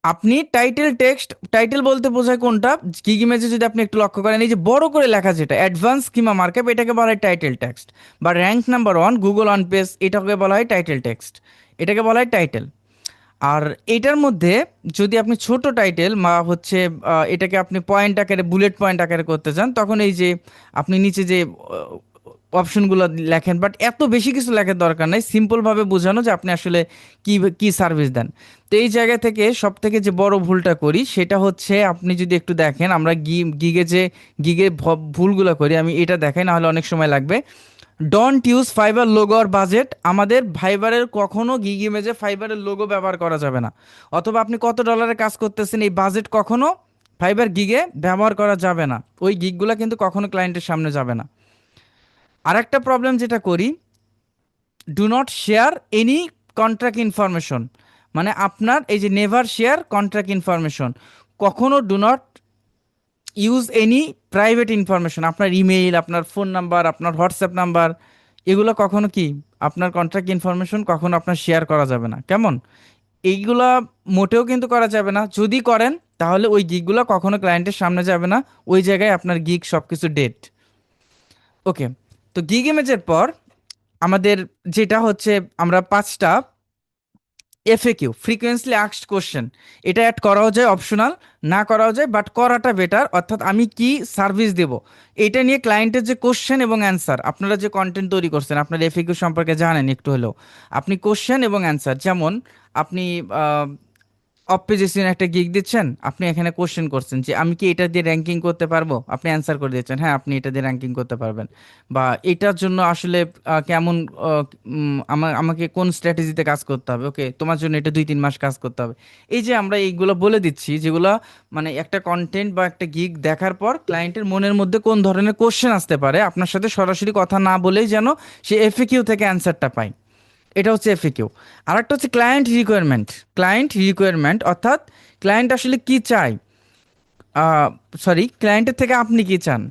আপনি টাইটেল টেক্সট, টাইটেল বলতে বোঝায় কোনটা, গিগ ইমেজে যদি আপনি একটু লক্ষ্য করেন, এই যে বড় করে লেখা যেটা অ্যাডভান্স স্কিমা মার্কআপ, এটাকে বলা হয় টাইটেল টেক্সট। বা rank number 1 Google on page, এটাকে বলা হয় টাইটেল টেক্সট, এটাকে বলা হয় টাইটেল। আর এটার মধ্যে যদি আপনি ছোট টাইটেল বা হচ্ছে এটাকে আপনি পয়েন্ট আকারে, বুলেট পয়েন্ট আকারে করতে চান, তখন এই যে আপনি নিচে যে অপশনগুলো লেখেন, বাট এত বেশি কিছু লেখার দরকার নাই, সিম্পল ভাবে বোঝানো যে আপনি আসলে কি কি সার্ভিস দেন। তো এই জায়গা থেকে সব থেকে যে বড় ভুলটা করি সেটা হচ্ছে, আপনি যদি একটু দেখেন আমরা গিগে যে গিগে ভুলগুলো করি, আমি এটা দেখাই না হলে অনেক সময় লাগবে। ডোন্ট ইউজ ফাইবার লোগো আর বাজেট, আমাদের ফাইবারের কখনো গিগ ইমেজে ফাইবারের লোগো ব্যবহার করা যাবে না, অথবা আপনি কত ডলারে কাজ করতেছেন এই বাজেট কখনো ফাইবার গিগে ব্যবহার করা যাবে না, ওই গিগগুলো কিন্তু কখনো ক্লায়েন্টের সামনে যাবে না। আরেকটা প্রবলেম যেটা করি, do not share any contract information, মানে আপনার এই যে নেভার শেয়ার কন্ট্রাক্ট ইনফরমেশন, কখনো do not use any private information, আপনার ইমেইল, আপনার ফোন নাম্বার, আপনার হোয়াটসঅ্যাপ নাম্বার, এগুলো কখনো কি আপনার কন্ট্রাক্ট ইনফরমেশন কখনো আপনার শেয়ার করা যাবে না। কেমন? এইগুলা মোটেও কিন্তু করা যাবে না, যদি করেন তাহলে ওই গিগগুলো কখনো ক্লায়েন্টের সামনে যাবে না, ওই জায়গায় আপনার গিগ সব কিছু ডেট। ওকে, তো গিগ ইমেজের পর আমাদের যেটা হচ্ছে আমরা পাঁচটা এফএকিউ, ফ্রিকোয়েন্সলি আস্কড কোশ্চেন, এটা অ্যাড করাও যায়, অপশনাল না করাও যায়, বাট করাটা বেটার। অর্থাৎ আমি কি সার্ভিস দেব, এটা নিয়ে ক্লায়েন্টের যে কোশ্চেন এবং অ্যান্সার, আপনারা যে কন্টেন্ট তৈরি করছেন আপনার এফএকিউ সম্পর্কে জানেন একটু হলেও, আপনি কোশ্চেন এবং অ্যান্সার, যেমন আপনি অপজিশন একটা গিগ দিচ্ছেন, আপনি এখানে কোশ্চেন করছেন যে আমি কি এটা দিয়ে র্যাঙ্কিং করতে পারবো, আপনি অ্যান্সার করে দিচ্ছেন হ্যাঁ আপনি এটা দিয়ে র্যাঙ্কিং করতে পারবেন, বা এটার জন্য আসলে কেমন আমাকে কোন স্ট্র্যাটেজিতে কাজ করতে হবে, ওকে তোমার জন্য এটা 2-3 মাস কাজ করতে হবে। এই যে আমরা এইগুলো বলে দিচ্ছি, যেগুলো মানে একটা কন্টেন্ট বা একটা গিগ দেখার পর ক্লায়েন্টের মনের মধ্যে কোন ধরনের কোশ্চেন আসতে পারে, আপনার সাথে সরাসরি কথা না বলেই যেন সে এফএকিউ থেকে অ্যান্সারটা পায়, এটা হচ্ছে এফএকিউ। আর একটা হচ্ছে ক্লায়েন্ট রিকোয়ারমেন্ট। ক্লায়েন্ট রিকোয়ারমেন্ট অর্থাৎ ক্লায়েন্ট আসলে কি চায়, সরি, ক্লায়েন্টের থেকে আপনি কি চান,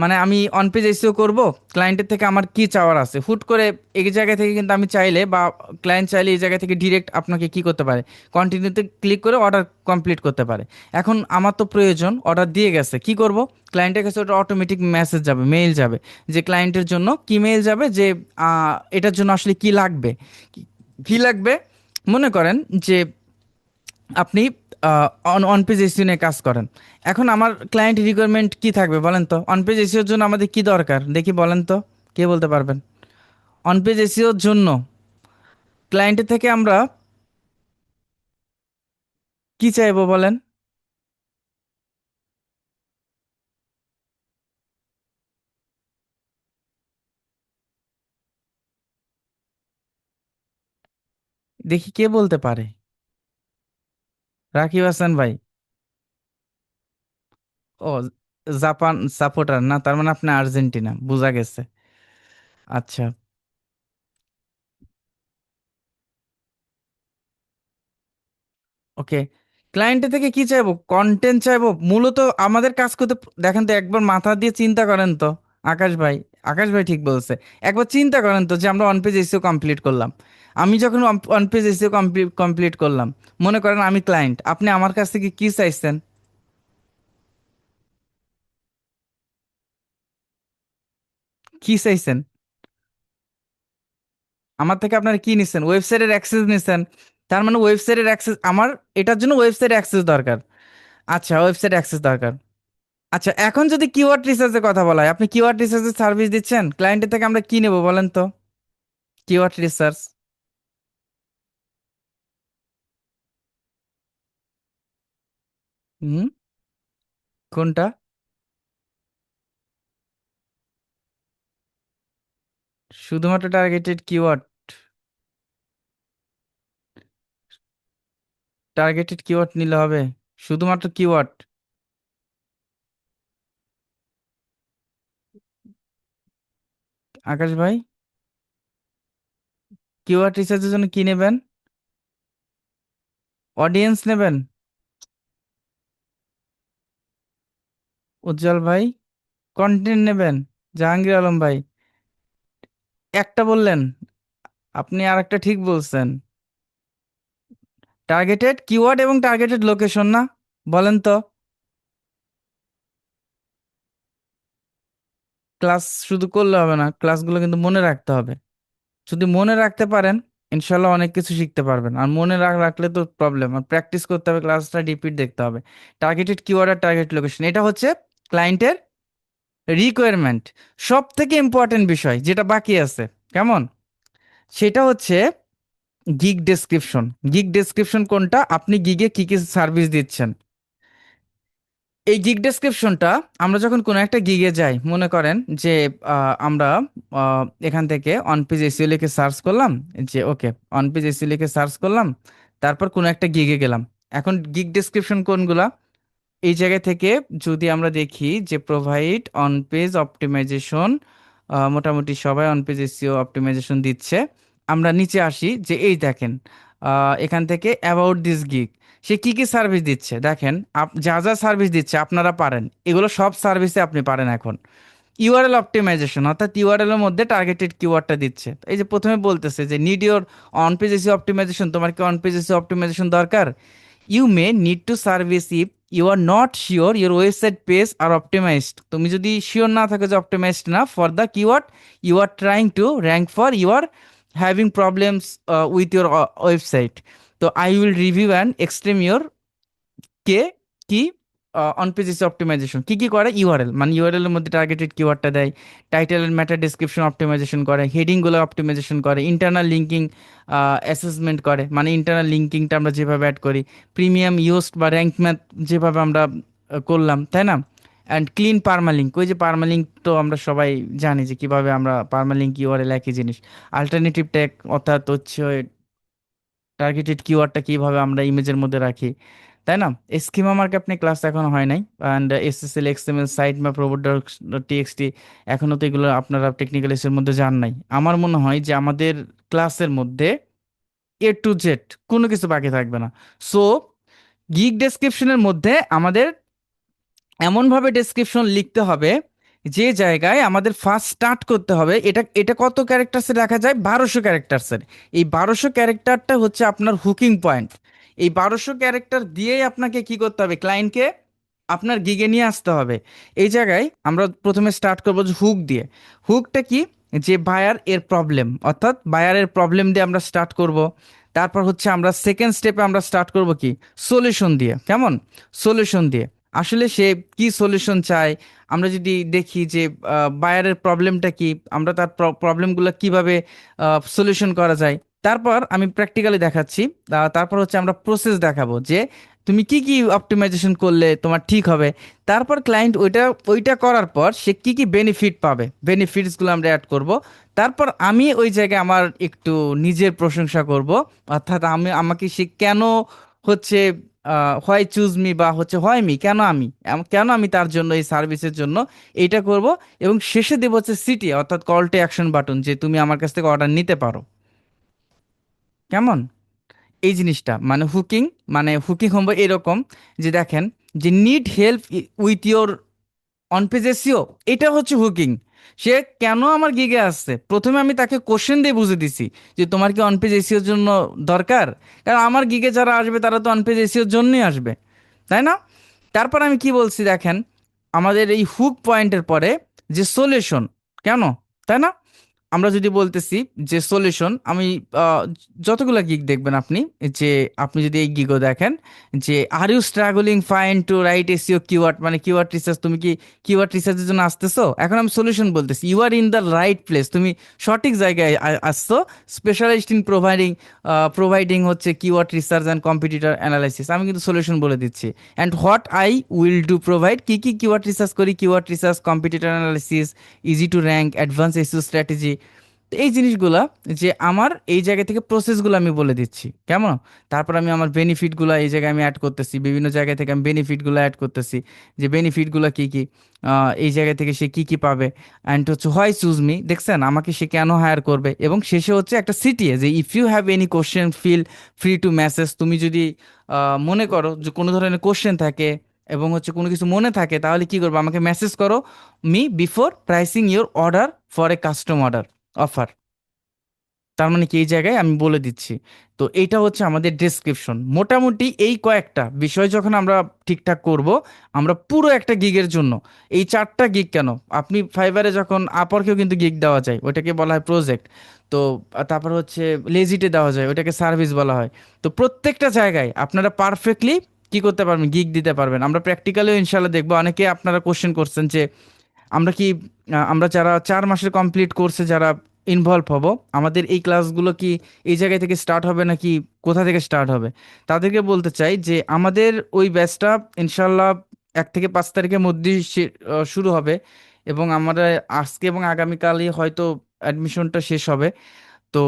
মানে আমি অন পেজ এসিও করব, ক্লায়েন্টের থেকে আমার কি চাওয়ার আছে, হুট করে এই জায়গা থেকে কিন্তু আমি চাইলে বা ক্লায়েন্ট চাইলে এই জায়গা থেকে ডিরেক্ট আপনাকে কি করতে পারে, কন্টিনিউতে ক্লিক করে অর্ডার কমপ্লিট করতে পারে। এখন আমার তো প্রয়োজন, অর্ডার দিয়ে গেছে, কি করব, ক্লায়েন্টের কাছে ওটা অটোমেটিক মেসেজ যাবে, মেইল যাবে, যে ক্লায়েন্টের জন্য কি মেইল যাবে, যে এটার জন্য আসলে কি লাগবে, কি কি লাগবে। মনে করেন যে আপনি অন পেজ এসইও নিয়ে কাজ করেন, এখন আমার ক্লায়েন্ট রিকোয়ারমেন্ট কি থাকবে বলেন তো, অন পেজ এসইওর জন্য আমাদের কি দরকার দেখি বলেন তো, কে বলতে পারবেন? অন পেজ এসইওর জন্য ক্লায়েন্টের থেকে আমরা কি চাইবো বলেন? দেখি কে বলতে পারে। রাকিব হাসান ভাই? ও, জাপান সাপোর্টার না, তার মানে আপনি আর্জেন্টিনা, বোঝা গেছে। আচ্ছা, ওকে। ক্লায়েন্টের থেকে কি চাইবো, কন্টেন্ট চাইবো মূলত আমাদের কাজ করতে। দেখেন তো একবার মাথা দিয়ে চিন্তা করেন তো, আকাশ ভাই, আকাশ ভাই ঠিক বলছে, একবার চিন্তা করেন তো যে আমরা অন পেজ এসিও কমপ্লিট করলাম, আমি যখন অন পেজ এসিও কমপ্লিট করলাম, মনে করেন আমি ক্লায়েন্ট, আপনি আমার কাছ থেকে কি চাইছেন, কি চাইছেন? আমার থেকে আপনারা কি নিছেন, ওয়েবসাইটের অ্যাক্সেস নিছেন, তার মানে ওয়েবসাইটের অ্যাক্সেস আমার, এটার জন্য ওয়েবসাইট অ্যাক্সেস দরকার। আচ্ছা, ওয়েবসাইট অ্যাক্সেস দরকার। আচ্ছা, এখন যদি কিওয়ার্ড রিসার্চের কথা বলা হয়, আপনি কিওয়ার্ড রিসার্চের সার্ভিস দিচ্ছেন, ক্লায়েন্টের থেকে আমরা কি নেব বলেন তো? Keyword research. হুম, কোনটা? শুধুমাত্র টার্গেটেড কিওয়ার্ড? টার্গেটেড কিওয়ার্ড নিলে হবে? শুধুমাত্র কিওয়ার্ড? আকাশ ভাই, কিওয়ার্ড রিসার্চের জন্য কি নেবেন? অডিয়েন্স নেবেন? উজ্জ্বল ভাই, কন্টেন্ট নেবেন? জাহাঙ্গীর আলম ভাই, একটা বললেন, আপনি আর একটা ঠিক বলছেন, টার্গেটেড কিওয়ার্ড এবং টার্গেটেড লোকেশন না, বলেন তো? ক্লাস শুধু করলে হবে না, ক্লাসগুলো কিন্তু মনে রাখতে হবে। যদি মনে রাখতে পারেন ইনশাল্লাহ অনেক কিছু শিখতে পারবেন, আর মনে রাখলে তো প্রবলেম, আর প্র্যাকটিস করতে হবে, ক্লাসটা রিপিট দেখতে হবে। টার্গেটেড কিওয়ার্ড আর টার্গেট লোকেশন, এটা হচ্ছে ক্লায়েন্টের রিকোয়ারমেন্ট। সব থেকে ইম্পর্টেন্ট বিষয় যেটা বাকি আছে, কেমন, সেটা হচ্ছে গিগ ডেসক্রিপশন। গিগ ডেসক্রিপশন কোনটা, আপনি গিগে কি কি সার্ভিস দিচ্ছেন, এই গিগ ডেসক্রিপশনটা আমরা যখন কোনো একটা গিগে যাই, মনে করেন যে আমরা এখান থেকে অন পেজ এসইও লিখে সার্চ করলাম, যে ওকে অন পেজ এসইও লিখে সার্চ করলাম, তারপর কোনো একটা গিগে গেলাম, এখন গিগ ডেসক্রিপশন কোনগুলা, এই জায়গা থেকে যদি আমরা দেখি যে প্রোভাইড অন পেজ অপটিমাইজেশন, মোটামুটি সবাই অন পেজ এসইও অপটিমাইজেশন দিচ্ছে, আমরা নিচে আসি যে এই দেখেন, এখান থেকে অ্যাবাউট দিস গিগ, সে কি কি সার্ভিস দিচ্ছে দেখেন, যা যা সার্ভিস দিচ্ছে আপনারা পারেন, এগুলো সব সার্ভিসে আপনি পারেন এখন। ইউআরএল অপটিমাইজেশন অর্থাৎ ইউআরএল এর মধ্যে টার্গেটেড কিওয়ার্ডটা দিচ্ছে, এই যে প্রথমে বলতেছে যে need your on page SEO optimization, তোমার কি অন পেজ এসইও অপটিমাইজেশন দরকার, you may need to service you are not sure your website page are optimized, তুমি যদি শিওর না থাকো যে অপটিমাইজড না for the keyword you are trying to rank for, you are having problems with your website, তো I will review and extreme your কে কি অন পেজেস অপটিমাইজেশন কি কি করে, ইউআরএল মানে ইউআরএল এর মধ্যে টার্গেটেড কিওয়ার্ডটা দেয়, title and meta description optimization করে, হেডিং গুলো অপটিমাইজেশন করে, ইন্টারনাল লিঙ্কিং অ্যাসেসমেন্ট করে, মানে ইন্টারনাল লিঙ্কিংটা আমরা যেভাবে অ্যাড করি, প্রিমিয়াম ইউজড বা র্যাঙ্ক ম্যাথ যেভাবে আমরা করলাম, তাই না? অ্যান্ড ক্লিন পারমালিঙ্ক, ওই যে পারমালিঙ্ক তো আমরা সবাই জানি যে কিভাবে আমরা পারমালিঙ্ক ইউআরএল একই জিনিস, আলটারনেটিভ ট্যাগ অর্থাৎ হচ্ছে টার্গেটেড কিওয়ার্ডটা কিভাবে আমরা ইমেজের মধ্যে রাখি, তাই না? স্কিমা মার্কআপ নিয়ে ক্লাস এখনো হয় নাই, and SSL XML sitemap robot TXT এখনো তো এগুলো আপনারা টেকনিক্যাল এর মধ্যে যান নাই। আমার মনে হয় যে আমাদের ক্লাসের মধ্যে A to Z কোনো কিছু বাকি থাকবে না। সো গিগ ডেসক্রিপশনের মধ্যে আমাদের এমনভাবে ডেসক্রিপশন লিখতে হবে যে জায়গায় আমাদের ফার্স্ট স্টার্ট করতে হবে, এটা এটা কত ক্যারেক্টার্সে রাখা যায়, 1200 ক্যারেক্টার্সের। এই 1200 ক্যারেক্টারটা হচ্ছে আপনার হুকিং পয়েন্ট। এই 1200 ক্যারেক্টার দিয়েই আপনাকে কি করতে হবে, ক্লায়েন্টকে আপনার গিগে নিয়ে আসতে হবে। এই জায়গায় আমরা প্রথমে স্টার্ট করবো যে হুক দিয়ে। হুকটা কি, যে বায়ার এর প্রবলেম, অর্থাৎ বায়ারের প্রবলেম দিয়ে আমরা স্টার্ট করব। তারপর হচ্ছে আমরা সেকেন্ড স্টেপে আমরা স্টার্ট করব কি, সলিউশন দিয়ে। কেমন, সলিউশন দিয়ে আসলে সে কি সলিউশন চায়, আমরা যদি দেখি যে বায়ারের প্রবলেমটা কি, আমরা তার প্রবলেমগুলো কিভাবে সলিউশন করা যায়। তারপর আমি প্র্যাকটিক্যালি দেখাচ্ছি, তারপর হচ্ছে আমরা প্রসেস দেখাবো যে তুমি কি কি অপটিমাইজেশন করলে তোমার ঠিক হবে। তারপর ক্লায়েন্ট ওইটা ওইটা করার পর সে কি কি বেনিফিট পাবে, বেনিফিটসগুলো আমরা অ্যাড করব। তারপর আমি ওই জায়গায় আমার একটু নিজের প্রশংসা করব, অর্থাৎ আমাকে সে কেন হচ্ছে হোয়াই চুজ মি, বা হচ্ছে হোয়াই মি, কেন আমি, কেন আমি তার জন্য এই সার্ভিসের জন্য এইটা করব। এবং শেষে দেবো হচ্ছে সিটি, অর্থাৎ কল টু অ্যাকশন বাটন, যে তুমি আমার কাছ থেকে অর্ডার নিতে পারো। কেমন এই জিনিসটা, মানে হুকিং, মানে হুকিং হবে এরকম যে দেখেন, যে need help with your on page SEO, এটা হচ্ছে হুকিং। সে কেন আমার গিগে আসছে, প্রথমে আমি তাকে কোশ্চেন দিয়ে বুঝে দিছি যে তোমার কি অন পেজ এসইওর জন্য দরকার, কারণ আমার গিগে যারা আসবে তারা তো অন পেজ এসইওর জন্যই আসবে, তাই না? তারপর আমি কি বলছি দেখেন, আমাদের এই হুক পয়েন্টের পরে যে সলিউশন, কেন, তাই না? আমরা যদি বলতেছি যে সলিউশন, আমি যতগুলো গিগ দেখবেন আপনি, যে আপনি যদি এই গিগও দেখেন, যে are you struggling fine to right SEO keyword, মানে কিওয়ার্ড রিসার্চ, তুমি কি কিওয়ার্ড রিসার্চের জন্য আসতেছো, এখন আমি সলিউশন বলতেছি, you are in the right place, তুমি সঠিক জায়গায় আসছো, স্পেশালাইজড ইন প্রোভাইডিং হচ্ছে keyword research and competitor analysis, আমি কিন্তু সলিউশন বলে দিচ্ছি। And what I will do provide, কি কি কিওয়ার্ড রিসার্চ করি, keyword research, competitor analysis, easy to rank, advanced SEO strategy. তো এই জিনিসগুলা, যে আমার এই জায়গা থেকে প্রসেসগুলো আমি বলে দিচ্ছি, কেমন? তারপর আমি আমার বেনিফিটগুলো এই জায়গায় আমি অ্যাড করতেছি, বিভিন্ন জায়গা থেকে আমি বেনিফিটগুলো অ্যাড করতেছি, যে বেনিফিটগুলো কি কি, এই জায়গা থেকে সে কি কি পাবে। অ্যান্ড হচ্ছে হোয়াই চুজ মি, দেখছেন আমাকে সে কেন হায়ার করবে। এবং শেষে হচ্ছে একটা সিটিএ, যে if you have any question feel free to message, তুমি যদি মনে করো যে কোনো ধরনের কোশ্চেন থাকে এবং হচ্ছে কোনো কিছু মনে থাকে, তাহলে কি করবো, আমাকে মেসেজ করো me before pricing your order for a custom order offer. তার মানে কি, এই জায়গায় আমি বলে দিচ্ছি। তো এইটা হচ্ছে আমাদের ডেসক্রিপশন, মোটামুটি এই কয়েকটা বিষয় যখন আমরা ঠিকঠাক করব, আমরা পুরো একটা গিগের জন্য এই 4টা গিগ কেন, আপনি ফাইবারে যখন আপরকেও কিন্তু গিগ দেওয়া যায়, ওইটাকে বলা হয় প্রজেক্ট। তো তারপর হচ্ছে লেজিটে দেওয়া যায়, ওইটাকে সার্ভিস বলা হয়। তো প্রত্যেকটা জায়গায় আপনারা পারফেক্টলি কি করতে পারবেন, গিগ দিতে পারবেন। আমরা প্র্যাকটিক্যালিও ইনশাল্লাহ দেখবো। অনেকে আপনারা কোশ্চেন করছেন যে আমরা কি আমরা যারা 4 মাসের কমপ্লিট কোর্সে যারা ইনভলভ হব, আমাদের এই ক্লাসগুলো কি এই জায়গা থেকে স্টার্ট হবে নাকি কোথা থেকে স্টার্ট হবে, তাদেরকে বলতে চাই যে আমাদের ওই ব্যাচটা ইনশাল্লাহ 1 থেকে 5 তারিখের মধ্যেই শুরু হবে। এবং আমরা আজকে এবং আগামীকালই হয়তো অ্যাডমিশনটা শেষ হবে। তো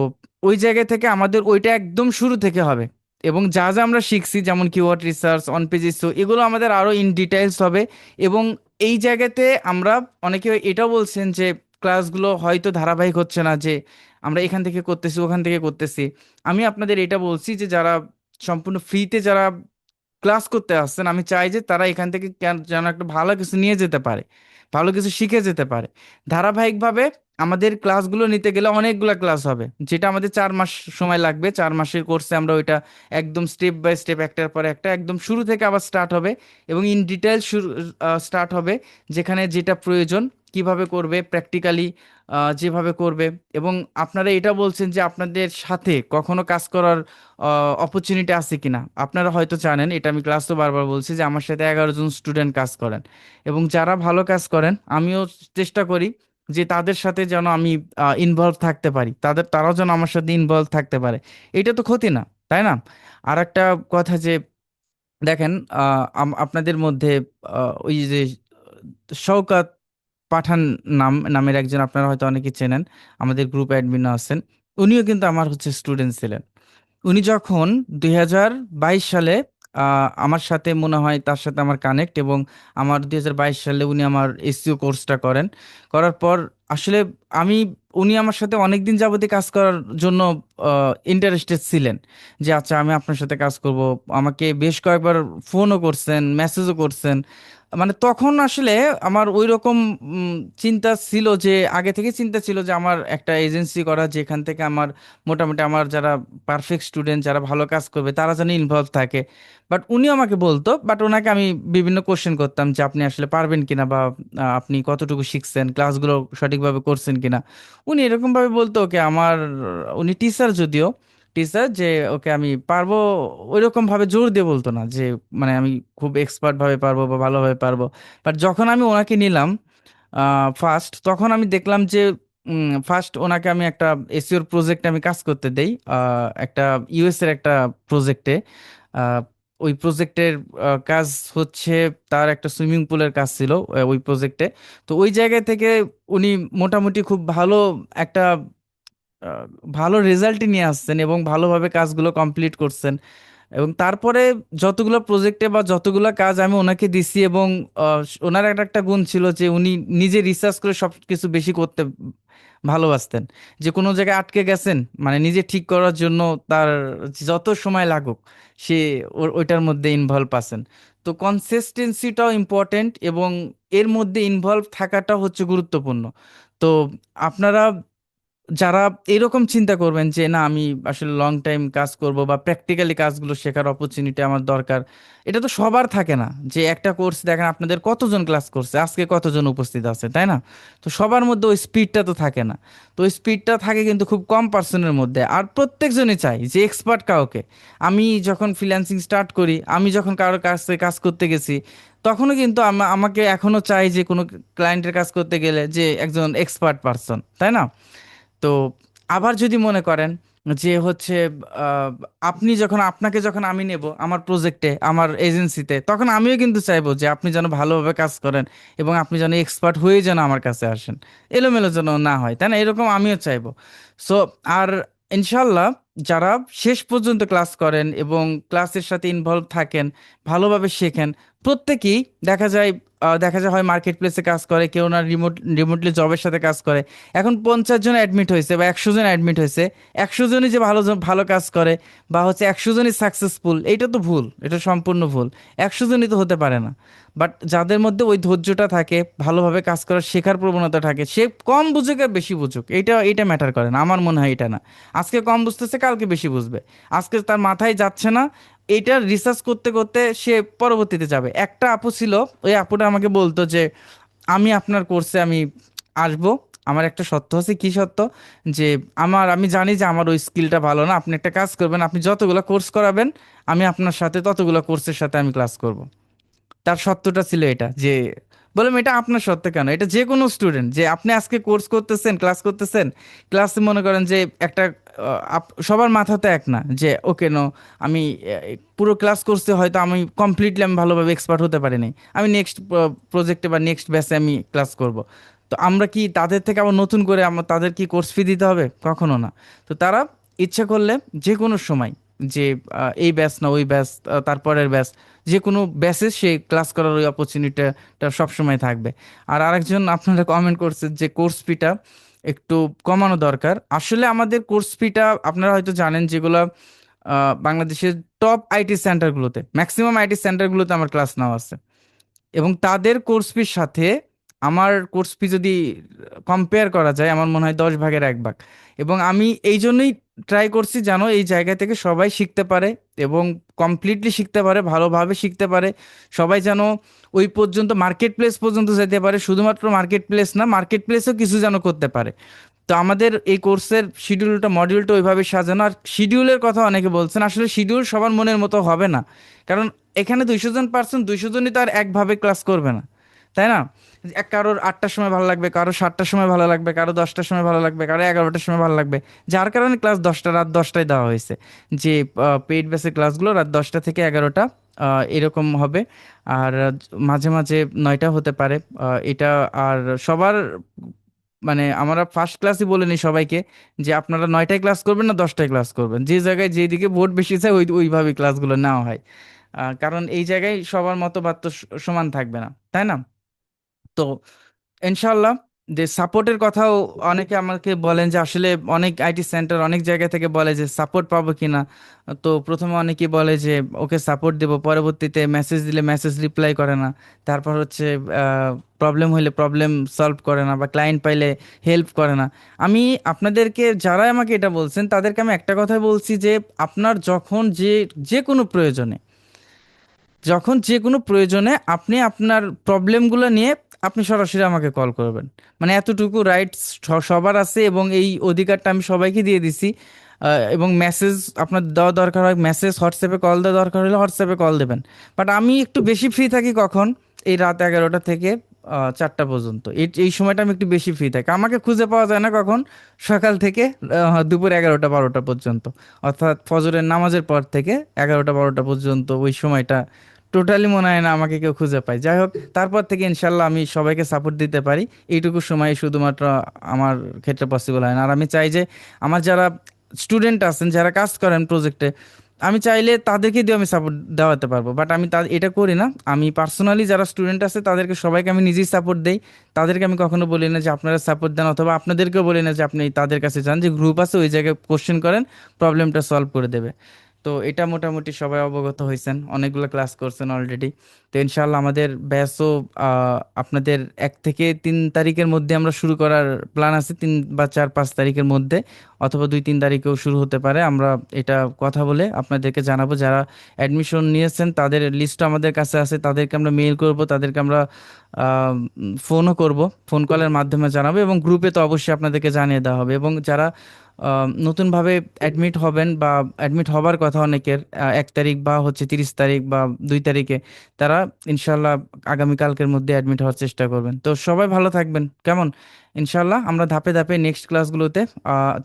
ওই জায়গা থেকে আমাদের ওইটা একদম শুরু থেকে হবে। এবং যা যা আমরা শিখছি, যেমন keyword research, on page SEO, এগুলো আমাদের আরো ইন ডিটেইলস হবে। এবং এই জায়গাতে আমরা, অনেকে এটাও বলছেন যে ক্লাসগুলো হয়তো ধারাবাহিক হচ্ছে না, যে আমরা এখান থেকে করতেছি ওখান থেকে করতেছি। আমি আপনাদের এটা বলছি যে যারা সম্পূর্ণ ফ্রিতে যারা ক্লাস করতে আসছেন, আমি চাই যে তারা এখান থেকে যেন একটা ভালো কিছু নিয়ে যেতে পারে, ভালো কিছু শিখে যেতে পারে ধারাবাহিকভাবে। আমাদের ক্লাসগুলো নিতে গেলে অনেকগুলো ক্লাস হবে, যেটা আমাদের 4 মাস সময় লাগবে। 4 মাসের কোর্সে আমরা ওইটা একদম স্টেপ বাই স্টেপ, একটার পর একটা, একদম শুরু থেকে আবার স্টার্ট হবে এবং ইন ডিটেল শুরু স্টার্ট হবে, যেখানে যেটা প্রয়োজন কিভাবে করবে প্র্যাকটিক্যালি, যেভাবে করবে। এবং আপনারা এটা বলছেন যে আপনাদের সাথে কখনো কাজ করার অপরচুনিটি আছে কিনা। আপনারা হয়তো জানেন, এটা আমি ক্লাস তো বারবার বলছি, যে আমার সাথে 11 জন স্টুডেন্ট কাজ করেন এবং যারা ভালো কাজ করেন আমিও চেষ্টা করি যে তাদের সাথে যেন আমি ইনভলভ থাকতে পারি, তারাও যেন আমার সাথে ইনভলভ থাকতে পারে। এটা তো ক্ষতি না, তাই না? আর একটা কথা যে দেখেন, আপনাদের মধ্যে ওই যে শওকাত পাঠান নামের একজন, আপনারা হয়তো অনেকে চেনেন, আমাদের গ্রুপ অ্যাডমিন আছেন। উনিও কিন্তু আমার হচ্ছে স্টুডেন্ট ছিলেন। উনি যখন 2022 সালে আমার সাথে মনে হয় তার সাথে আমার কানেক্ট, এবং আমার 2022 সালে উনি আমার এসইও কোর্সটা করেন। করার পর আসলে আমি, উনি আমার সাথে অনেক দিন যাবতীয় কাজ করার জন্য ইন্টারেস্টেড ছিলেন, যে আচ্ছা আমি আপনার সাথে কাজ করব। আমাকে বেশ কয়েকবার ফোনও করছেন, মেসেজও করছেন। মানে তখন আসলে আমার ওই রকম চিন্তা ছিল, যে আগে থেকে চিন্তা ছিল যে আমার একটা এজেন্সি করা, যেখান থেকে আমার মোটামুটি আমার যারা পারফেক্ট স্টুডেন্ট, যারা ভালো কাজ করবে, তারা যেন ইনভলভ থাকে। বাট উনিও আমাকে বলতো, বাট ওনাকে আমি বিভিন্ন কোশ্চেন করতাম যে আপনি আসলে পারবেন কিনা, বা আপনি কতটুকু শিখছেন, ক্লাসগুলো সঠিকভাবে করছেন কিনা। উনি এরকম ভাবে বলতো, ওকে আমার, উনি টিচার যদিও, টিচার, যে ওকে আমি পারবো, ওইরকম ভাবে জোর দিয়ে বলতো না যে মানে আমি খুব এক্সপার্ট ভাবে পারবো বা ভালোভাবে পারবো। বাট যখন আমি ওনাকে নিলাম ফার্স্ট, তখন আমি দেখলাম যে ফার্স্ট ওনাকে আমি একটা এসিওর প্রজেক্টে আমি কাজ করতে দেই, একটা ইউএস এর একটা প্রজেক্টে। ওই প্রজেক্টের কাজ হচ্ছে, তার একটা সুইমিং পুলের কাজ ছিল ওই প্রজেক্টে। তো ওই জায়গা থেকে উনি মোটামুটি খুব ভালো একটা আহ, ভালো রেজাল্টই নিয়ে আসছেন এবং ভালোভাবে কাজগুলো কমপ্লিট করছেন। এবং তারপরে যতগুলো প্রজেক্টে বা যতগুলো কাজ আমি ওনাকে দিছি, এবং ওনার একটা একটা গুণ ছিল যে উনি নিজে রিসার্চ করে সব কিছু বেশি করতে ভালোবাসতেন। যে কোনো জায়গায় আটকে গেছেন, মানে নিজে ঠিক করার জন্য তার যত সময় লাগুক, সে ওইটার মধ্যে ইনভলভ আছেন। তো কনসিস্টেন্সিটাও ইম্পর্টেন্ট, এবং এর মধ্যে ইনভলভ থাকাটা হচ্ছে গুরুত্বপূর্ণ। তো আপনারা যারা এরকম চিন্তা করবেন যে না আমি আসলে লং টাইম কাজ করব বা প্র্যাকটিক্যালি কাজগুলো শেখার অপরচুনিটি আমার দরকার, এটা তো সবার থাকে না। যে একটা কোর্স দেখেন আপনাদের কতজন ক্লাস করছে, আজকে কতজন উপস্থিত আছে, তাই না? তো সবার মধ্যে ওই স্পিডটা তো থাকে না। তো ওই স্পিডটা থাকে কিন্তু খুব কম পার্সনের মধ্যে, আর প্রত্যেকজনই চাই যে এক্সপার্ট কাউকে। আমি যখন ফ্রিল্যান্সিং স্টার্ট করি, আমি যখন কারোর কাছে কাজ করতে গেছি, তখনও কিন্তু আমাকে এখনো চাই যে কোনো ক্লায়েন্টের কাজ করতে গেলে যে একজন এক্সপার্ট পার্সন, তাই না? তো আবার যদি মনে করেন যে হচ্ছে আহ, আপনি যখন, আপনাকে যখন আমি নেব আমার প্রজেক্টে, আমার এজেন্সিতে, তখন আমিও কিন্তু চাইবো যে আপনি যেন ভালোভাবে কাজ করেন এবং আপনি যেন এক্সপার্ট হয়ে যেন আমার কাছে আসেন, এলোমেলো যেন না হয়, তাই না? এরকম আমিও চাইবো। সো আর ইনশাল্লাহ, যারা শেষ পর্যন্ত ক্লাস করেন এবং ক্লাসের সাথে ইনভলভ থাকেন, ভালোভাবে শেখেন, প্রত্যেকেই দেখা যায় হয় মার্কেট প্লেসে কাজ করে, কেউ না রিমোটলি জবের সাথে কাজ করে। এখন 50 জন অ্যাডমিট হয়েছে বা 100 জন অ্যাডমিট হয়েছে, 100 জনই যে ভালো কাজ করে বা হচ্ছে 100 জনই সাকসেসফুল, এইটা তো ভুল, এটা সম্পূর্ণ ভুল। 100 জনই তো হতে পারে না। বাট যাদের মধ্যে ওই ধৈর্যটা থাকে, ভালোভাবে কাজ করার শেখার প্রবণতা থাকে, সে কম বুঝুক আর বেশি বুঝুক, এটা ম্যাটার করে না, আমার মনে হয় এটা না। আজকে কম বুঝতেছে, কালকে বেশি বুঝবে। আজকে তার মাথায় যাচ্ছে না, এইটা রিসার্চ করতে করতে সে পরবর্তীতে যাবে। একটা আপু ছিল, ওই আপুটা আমাকে বলতো যে আমি আপনার কোর্সে আমি আসবো। আমার একটা সত্য আছে, কি সত্য? যে আমি জানি যে আমার ওই স্কিলটা ভালো না। আপনি একটা কাজ করবেন, আপনি যতগুলো কোর্স করাবেন, আমি আপনার সাথে ততগুলো কোর্সের সাথে আমি ক্লাস করব। তার সত্যটা ছিল এটা, যে বললাম এটা আপনার সত্য কেন, এটা যে কোনো স্টুডেন্ট, যে আপনি আজকে কোর্স করতেছেন, ক্লাস করতেছেন, ক্লাসে মনে করেন যে একটা সবার মাথা তো এক না, যে ওকে নো, আমি পুরো ক্লাস করতে হয়তো আমি কমপ্লিটলি আমি ভালোভাবে এক্সপার্ট হতে পারিনি, আমি নেক্সট প্রজেক্টে বা নেক্সট ব্যাচে আমি ক্লাস করব। তো আমরা কি তাদের থেকে আবার নতুন করে তাদের কি কোর্স ফি দিতে হবে? কখনো না। তো তারা ইচ্ছা করলে যে কোনো সময়, যে এই ব্যাচ না ওই ব্যাচ, তারপরের ব্যাচ, যে কোনো ব্যাচে সে ক্লাস করার ওই অপরচুনিটিটা সবসময় থাকবে। আর আরেকজন আপনারা কমেন্ট করছেন যে কোর্স ফিটা একটু কমানো দরকার। আসলে আমাদের কোর্স ফিটা আপনারা হয়তো জানেন, যেগুলো বাংলাদেশের টপ আইটি সেন্টারগুলোতে, ম্যাক্সিমাম আইটি সেন্টারগুলোতে আমার ক্লাস নেওয়া আছে, এবং তাদের কোর্স ফির সাথে আমার কোর্স ফি যদি কম্পেয়ার করা যায়, আমার মনে হয় 10 ভাগের 1 ভাগ। এবং আমি এই জন্যই ট্রাই করছি যেন এই জায়গা থেকে সবাই শিখতে পারে এবং কমপ্লিটলি শিখতে পারে, ভালোভাবে শিখতে পারে। সবাই যেন ওই পর্যন্ত, মার্কেট প্লেস পর্যন্ত যেতে পারে। শুধুমাত্র মার্কেট প্লেস না, মার্কেট প্লেসেও কিছু যেন করতে পারে। তো আমাদের এই কোর্সের শিডিউলটা, মডিউলটা ওইভাবে সাজানো। আর শিডিউলের কথা অনেকে বলছেন, আসলে শিডিউল সবার মনের মতো হবে না। কারণ এখানে 200 জন পার্সন, 200 জনই তো আর একভাবে ক্লাস করবে না, তাই না? কারোর 8টার সময় ভালো লাগবে, কারো 7টার সময় ভালো লাগবে, কারো 10টার সময় ভালো লাগবে, কারো 11টার সময় ভালো লাগবে। যার কারণে ক্লাস 10টা, রাত 10টায় দেওয়া হয়েছে। যে পেইড বেসের ক্লাসগুলো রাত 10টা থেকে 11টা এরকম হবে। আর মাঝে মাঝে 9টা হতে পারে। এটা আর সবার মানে আমরা ফার্স্ট ক্লাসই বলে নিই সবাইকে যে আপনারা 9টায় ক্লাস করবেন না 10টায় ক্লাস করবেন, যে জায়গায় যেদিকে ভোট বেশি চায় ওইভাবে ক্লাসগুলো নেওয়া হয়। কারণ এই জায়গায় সবার মতবাদ তো সমান থাকবে না, তাই না? তো ইনশাল্লাহ, যে সাপোর্টের কথাও অনেকে আমাকে বলেন যে আসলে অনেক আইটি সেন্টার অনেক জায়গা থেকে বলে যে সাপোর্ট পাবো কিনা। তো প্রথমে অনেকে বলে যে ওকে সাপোর্ট দেবো, পরবর্তীতে মেসেজ দিলে মেসেজ রিপ্লাই করে না। তারপর হচ্ছে প্রবলেম হলে প্রবলেম সলভ করে না, বা ক্লায়েন্ট পাইলে হেল্প করে না। আমি আপনাদেরকে, যারা আমাকে এটা বলছেন তাদেরকে আমি একটা কথাই বলছি যে আপনার যখন যে কোনো প্রয়োজনে, আপনি আপনার প্রবলেমগুলো নিয়ে আপনি সরাসরি আমাকে কল করবেন। মানে এতটুকু রাইটস সবার আছে, এবং এই অধিকারটা আমি সবাইকে দিয়ে দিছি। এবং মেসেজ আপনার দেওয়া দরকার হয়, মেসেজ হোয়াটসঅ্যাপে কল দেওয়া দরকার হলে হোয়াটসঅ্যাপে কল দেবেন। বাট আমি একটু বেশি ফ্রি থাকি কখন? এই রাত 11টা থেকে 4টা পর্যন্ত, এই সময়টা আমি একটু বেশি ফ্রি থাকি। আমাকে খুঁজে পাওয়া যায় না কখন? সকাল থেকে দুপুর 11টা 12টা পর্যন্ত, অর্থাৎ ফজরের নামাজের পর থেকে 11টা 12টা পর্যন্ত, ওই সময়টা টোটালি মনে হয় না আমাকে কেউ খুঁজে পায়। যাই হোক, তারপর থেকে ইনশাল্লাহ আমি সবাইকে সাপোর্ট দিতে পারি। এইটুকু সময় শুধুমাত্র আমার ক্ষেত্রে পসিবল হয় না। আর আমি চাই যে আমার যারা স্টুডেন্ট আছেন, যারা কাজ করেন প্রজেক্টে, আমি চাইলে তাদেরকে দিয়ে আমি সাপোর্ট দেওয়াতে পারবো। বাট আমি এটা করি না। আমি পার্সোনালি যারা স্টুডেন্ট আছে তাদেরকে সবাইকে আমি নিজেই সাপোর্ট দেই। তাদেরকে আমি কখনো বলি না যে আপনারা সাপোর্ট দেন, অথবা আপনাদেরকেও বলি না যে আপনি তাদের কাছে যান, যে গ্রুপ আছে ওই জায়গায় কোশ্চেন করেন, প্রবলেমটা সলভ করে দেবে। তো এটা মোটামুটি সবাই অবগত হয়েছেন, অনেকগুলো ক্লাস করছেন অলরেডি। তো ইনশাল্লাহ আমাদের ব্যাচও আপনাদের 1 থেকে 3 তারিখের মধ্যে আমরা শুরু করার প্ল্যান আছে, 3 বা 4 5 তারিখের মধ্যে, অথবা 2 3 তারিখেও শুরু হতে পারে। আমরা এটা কথা বলে আপনাদেরকে জানাবো। যারা অ্যাডমিশন নিয়েছেন তাদের লিস্ট আমাদের কাছে আছে, তাদেরকে আমরা মেইল করব, তাদেরকে আমরা ফোনও করব, ফোন কলের মাধ্যমে জানাবো, এবং গ্রুপে তো অবশ্যই আপনাদেরকে জানিয়ে দেওয়া হবে। এবং যারা নতুনভাবে অ্যাডমিট হবেন বা অ্যাডমিট হবার কথা অনেকের, 1 তারিখ বা হচ্ছে 30 তারিখ বা 2 তারিখে, তারা ইনশাল্লাহ আগামীকালকের মধ্যে অ্যাডমিট হওয়ার চেষ্টা করবেন। তো সবাই ভালো থাকবেন, কেমন? ইনশাল্লাহ আমরা ধাপে ধাপে নেক্সট ক্লাসগুলোতে,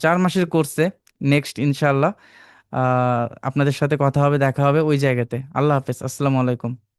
4 মাসের কোর্সে, নেক্সট ইনশাল্লাহ আপনাদের সাথে কথা হবে, দেখা হবে ওই জায়গাতে। আল্লাহ হাফেজ, আসসালামু আলাইকুম।